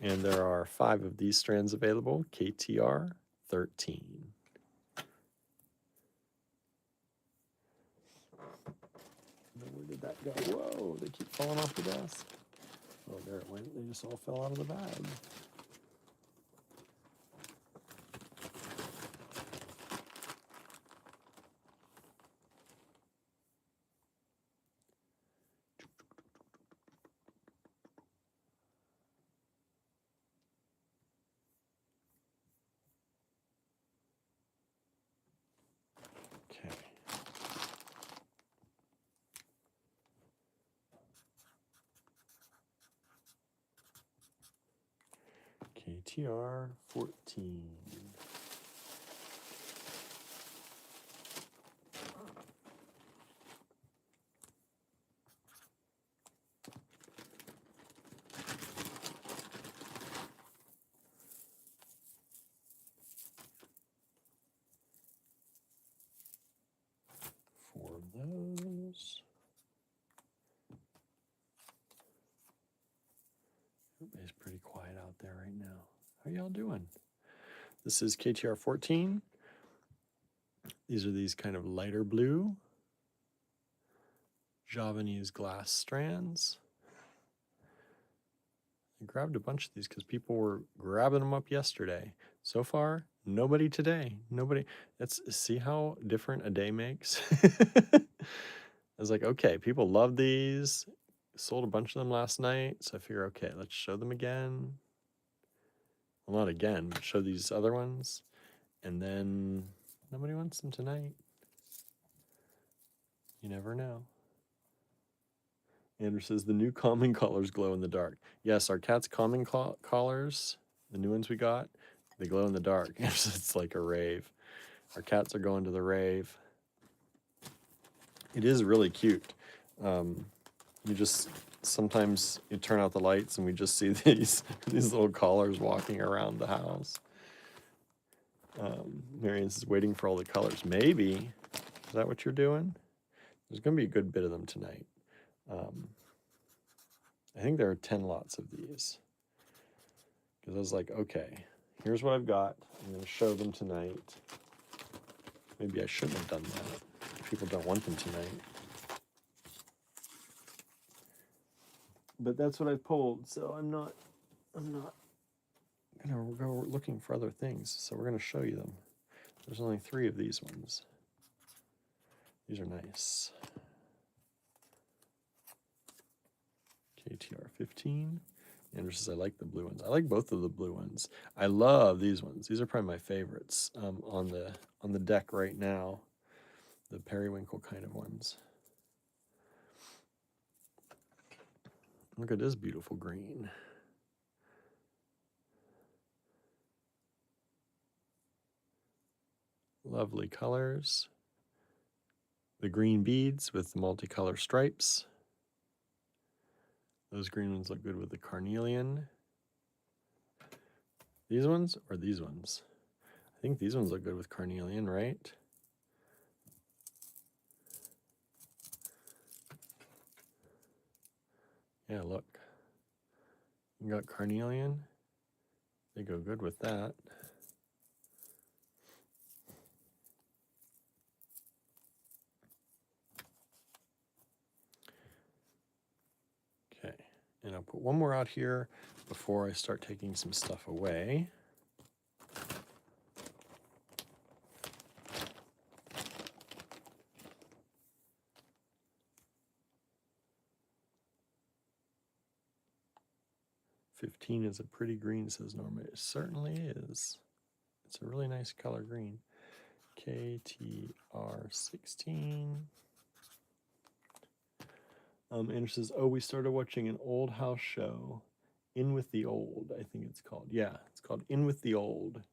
And there are 5 of these strands available, KTR 13. Where did that go? Whoa, they keep falling off the desk. Oh, there it went. They just all fell out of the bag. Okay. KTR 14. Four of those. Everybody's pretty quiet out there right now. How y'all doing? This is KTR 14. These are these kind of lighter blue Javanese glass strands. I grabbed a bunch of these because people were grabbing them up yesterday. So far, nobody today. Nobody. See how different a day makes? I was like, okay, people love these. Sold a bunch of them last night. So I figure, okay, let's show them again. Well, not again, but show these other ones. And then nobody wants them tonight. You never know. Andrew says the new calming collars glow in the dark. Yes, our cat's calming collars, the new ones we got, they glow in the dark. It's like a rave. Our cats are going to the rave. It is really cute. You just sometimes you turn out the lights and we just see these little collars walking around the house. Marion says waiting for all the colors. Maybe. Is that what you're doing? There's going to be a good bit of them tonight. I think there are 10 lots of these. Because I was like, okay, here's what I've got. I'm going to show them tonight. Maybe I shouldn't have done that. People don't want them tonight. But that's what I've pulled, so I'm not gonna go looking for other things. So we're gonna show you them. There's only 3 of these ones. These are nice. KTR 15. Andrew says, I like the blue ones. I like both of the blue ones. I love these ones. These are probably my favorites on the deck right now. The periwinkle kind of ones. Look at this beautiful green. Lovely colors. The green beads with the multicolor stripes. Those green ones look good with the carnelian. These ones or these ones? I think these ones look good with carnelian, right? Yeah, look. You got carnelian. They go good with that. Okay, and I'll put one more out here before I start taking some stuff away. "15 is a pretty green," says Norma. It certainly is. It's a really nice color green. KTR16. Andrew says, "Oh, we started watching an old house show, In With the Old," I think it's called. Yeah, it's called In With the Old.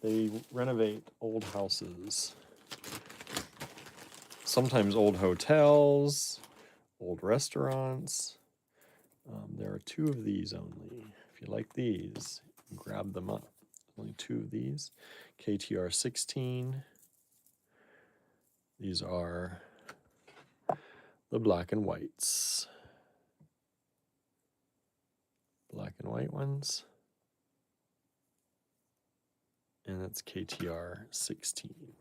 They renovate old houses. Sometimes old hotels, old restaurants. There are 2 of these only. If you like these, grab them up. Only 2 of these. KTR16. These are the black and whites. Black and white ones. And that's KTR16.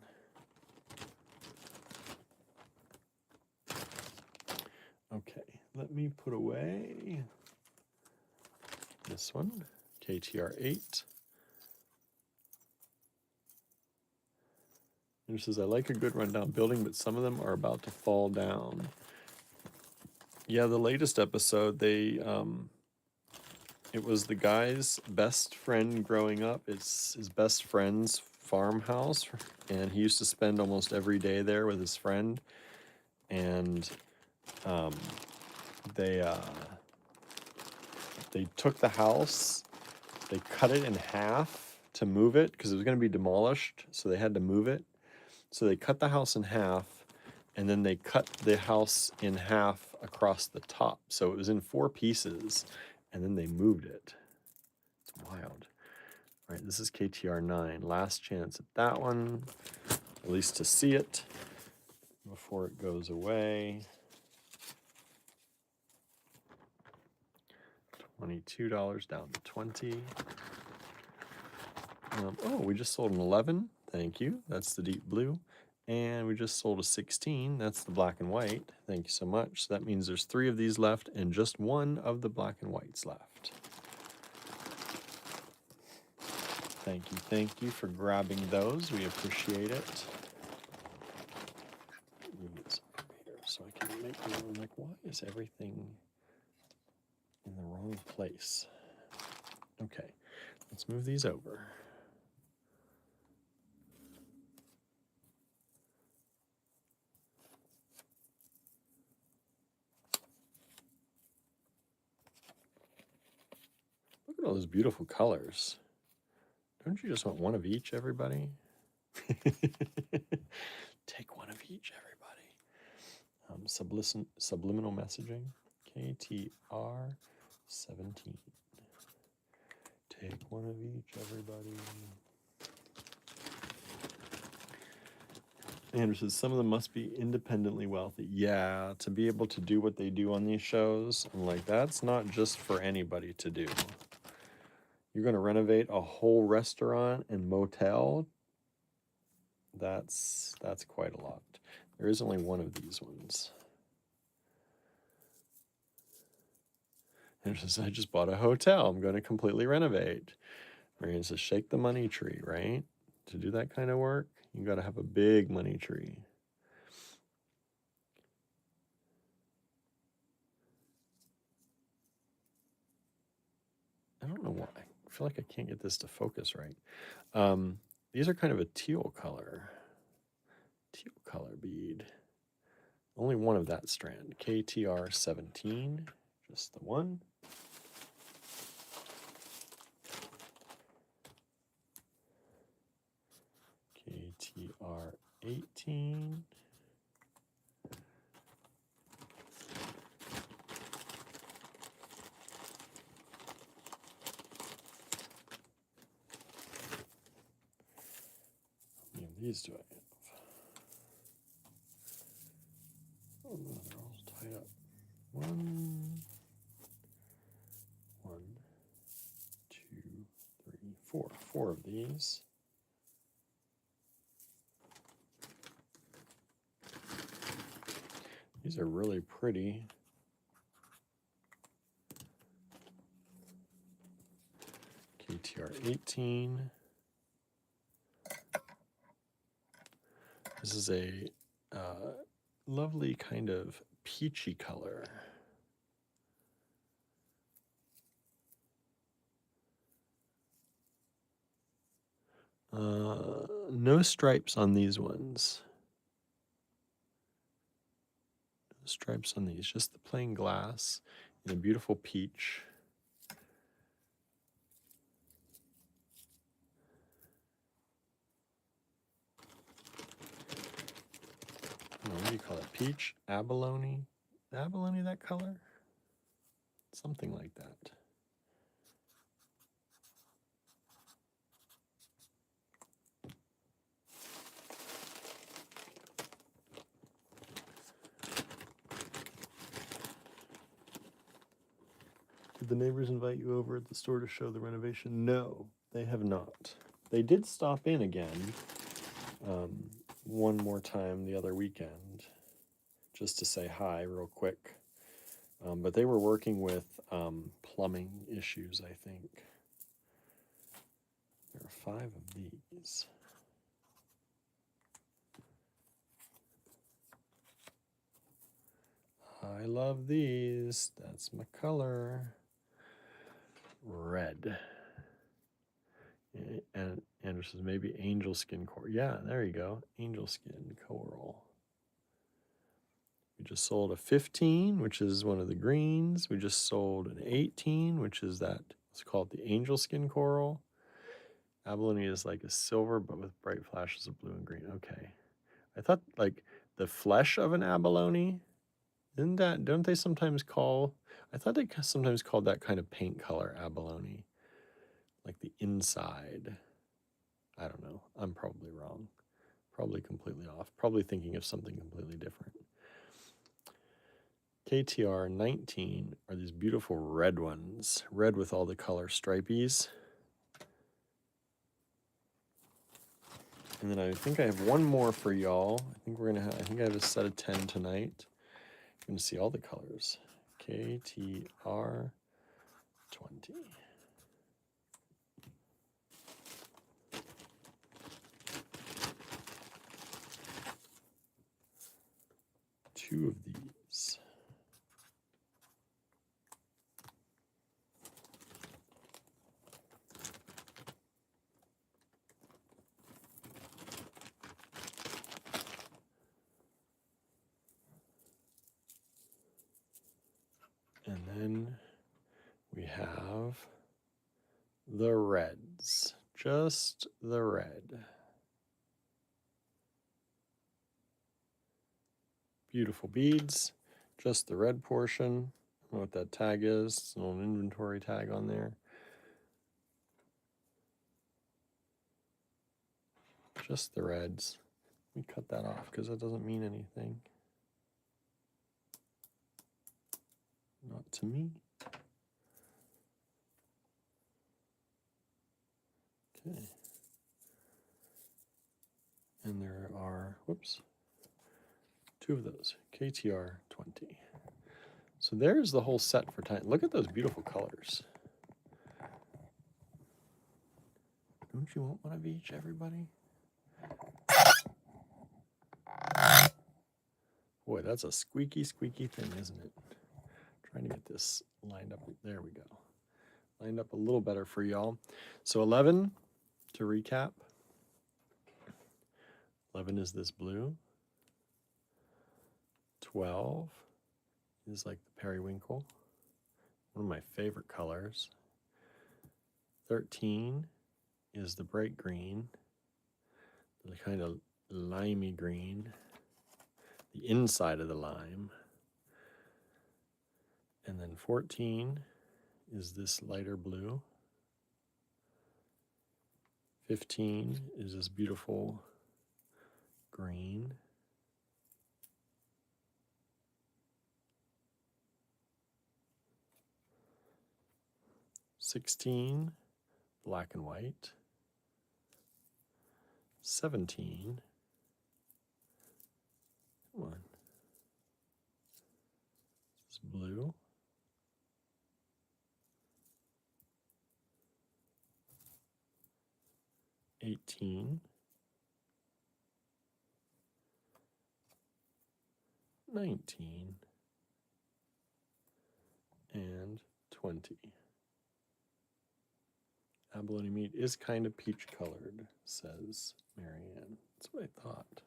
Okay, let me put away this one, KTR8. And it says, "I like a good rundown building, but some of them are about to fall down." Yeah, the latest episode, it was the guy's best friend growing up. It's his best friend's farmhouse, and he used to spend almost every day there with his friend. And they took the house, they cut it in half to move it because it was going to be demolished, so they had to move it. So they cut the house in half, and then they cut the house in half across the top. So it was in 4 pieces, and then they moved it. It's wild. All right, this is KTR9. Last chance at that one, at least to see it before it goes away. $22 down to 20. Oh, we just sold an 11. Thank you. That's the deep blue. And we just sold a 16. That's the black and white. Thank you so much. So that means there's 3 of these left and just 1 of the black and whites left. Thank you for grabbing those. We appreciate it. Move this over here so I can make it. Like, why is everything in the wrong place? Okay, let's move these over. Look at all those beautiful colors. Don't you just want one of each, everybody? Take one of each, everybody. Subliminal messaging, KTR17. Take one of each, everybody. Andrew says, "Some of them must be independently wealthy." Yeah, to be able to do what they do on these shows, I'm like, that's not just for anybody to do. You're going to renovate a whole restaurant and motel? That's quite a lot. There is only one of these ones. And it says, "I just bought a hotel. I'm going to completely renovate." Marianne says, "Shake the money tree," right? To do that kind of work, you got to have a big money tree. I don't know why. I feel like I can't get this to focus right. These are kind of a teal color bead. Only one of that strand. KTR17, just the one. KTR18. How many of these do I have? Oh no, they're all tied up. 1, 2, 3, 4. 4 of these. These are really pretty. KTR 18. This is a lovely kind of peachy color. No stripes on these ones. No stripes on these, just the plain glass in a beautiful peach. What do you call it? Peach? Abalone? Abalone, that color? Something like that. Did the neighbors invite you over at the store to show the renovation? No, they have not. They did stop in again one more time the other weekend just to say hi real quick. But they were working with plumbing issues, I think. There are 5 of these. I love these. That's my color. Red. And Andrew says maybe angel skin coral. Yeah, there you go. Angel skin coral. We just sold a 15, which is one of the greens. We just sold an 18, which is that. It's called the angel skin coral. Abalone is like a silver, but with bright flashes of blue and green. Okay. I thought like the flesh of an abalone, don't they sometimes call, I thought they sometimes called that kind of paint color abalone. Like the inside. I don't know. I'm probably wrong. Probably completely off. Probably thinking of something completely different. KTR 19 are these beautiful red ones. Red with all the color stripies. And then I think I have one more for y'all. I think I have a set of 10 tonight. You're gonna see all the colors. KTR 20. Two of these. And then we have the reds, just the red. Beautiful beads, just the red portion. I don't know what that tag is. It's an old inventory tag on there. Just the reds. Let me cut that off because that doesn't mean anything. Not to me. Okay. And there are, whoops, 2 of those, KTR 20. So there's the whole set for time. Look at those beautiful colors. Don't you want one of each, everybody? Boy, that's a squeaky, squeaky thing, isn't it? Trying to get this lined up. There we go. Lined up a little better for y'all. So 11, to recap. 11 is this blue. 12 is like the periwinkle, one of my favorite colors. 13 is the bright green, the kind of limey green, the inside of the lime. And then 14 is this lighter blue. 15 is this beautiful green. 16, black and white. 17, come on, this is blue. 18, 19, and 20. Abalone meat is kind of peach colored, says Marianne. That's what I thought.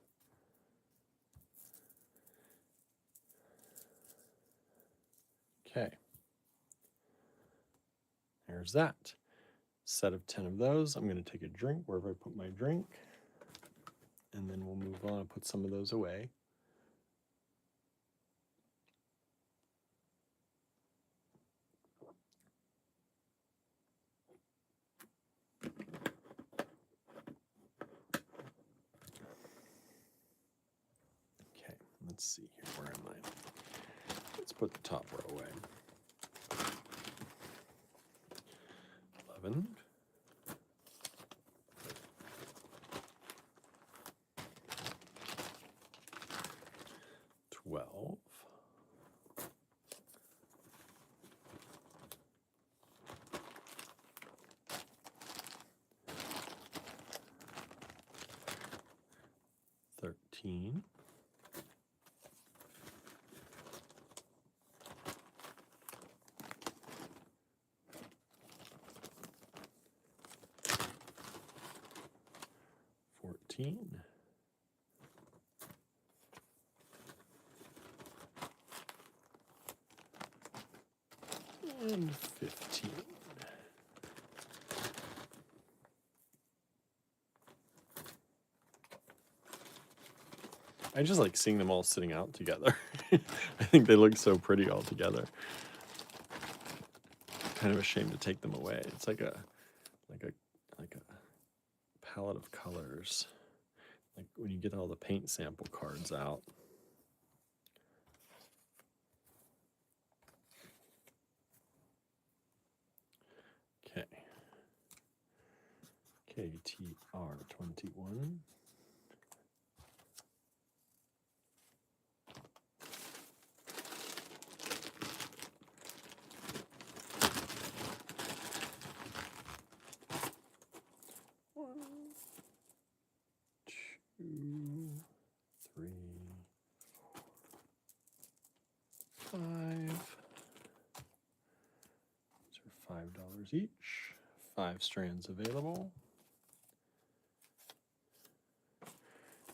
Okay. There's that. Set of 10 of those. I'm going to take a drink wherever I put my drink. And then we'll move on and put some of those away. Okay, let's see here. Where am I? Let's put the top row away. 11. 12. 13. 14. And 15. I just like seeing them all sitting out together. I think they look so pretty all together. Kind of ashamed to take them away. It's like a palette of colors. Like when you get all the paint sample cards out. Okay. KTR 21. Two, three, four, 5. These are $5 each. 5 strands available.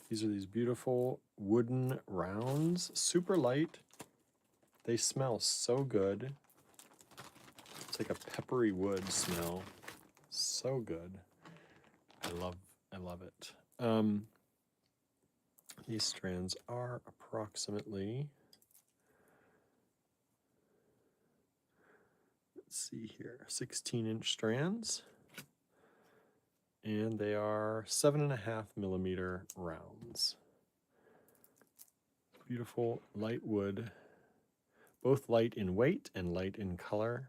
These are these beautiful wooden rounds, super light. They smell so good. It's like a peppery wood smell. So good. I love it. These strands are approximately, let's see here, 16-inch strands. And they are 7.5mm rounds. Beautiful light wood, both light in weight and light in color.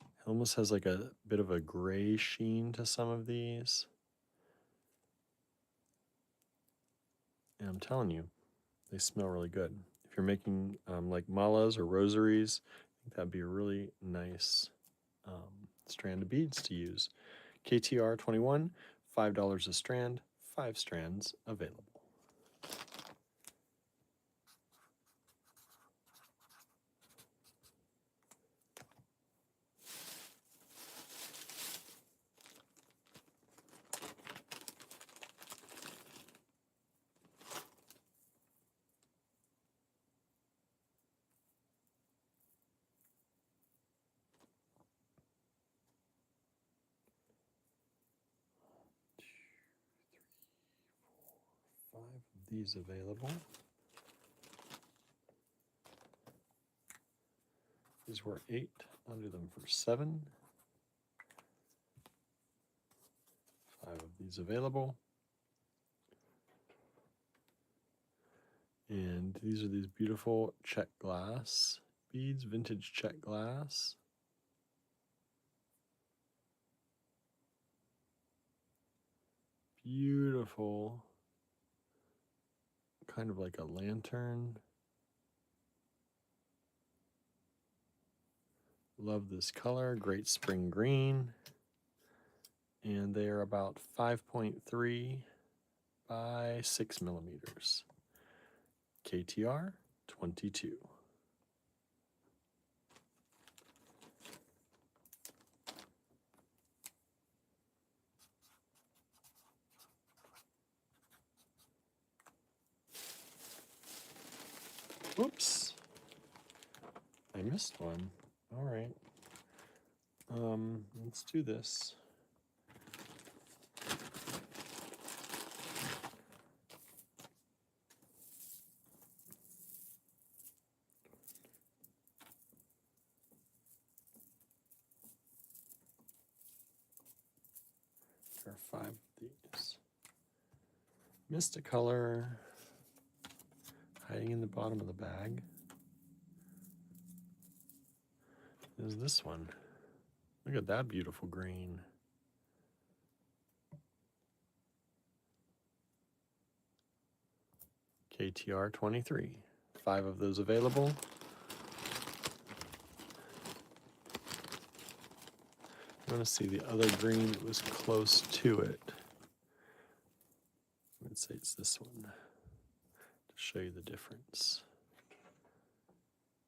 It almost has like a bit of a gray sheen to some of these. And I'm telling you, they smell really good. If you're making like malas or rosaries, I think that'd be a really nice strand of beads to use. KTR 21, $5 a strand, 5 strands available. Of these available. These were 8. I'll do them for 7. 5 of these available. And these are these beautiful check glass beads, vintage check glass. Beautiful. Kind of like a lantern. Love this color, great spring green. and they are about 5.3 by 6 millimeters. KTR 22. Whoops. I missed one. All right. Let's do this. There are 5 of these. Missed a color hiding in the bottom of the bag. Is this one. Look at that beautiful green. KTR 23. 5 of those available. I want to see the other green that was close to it. I would say it's this one to show you the difference.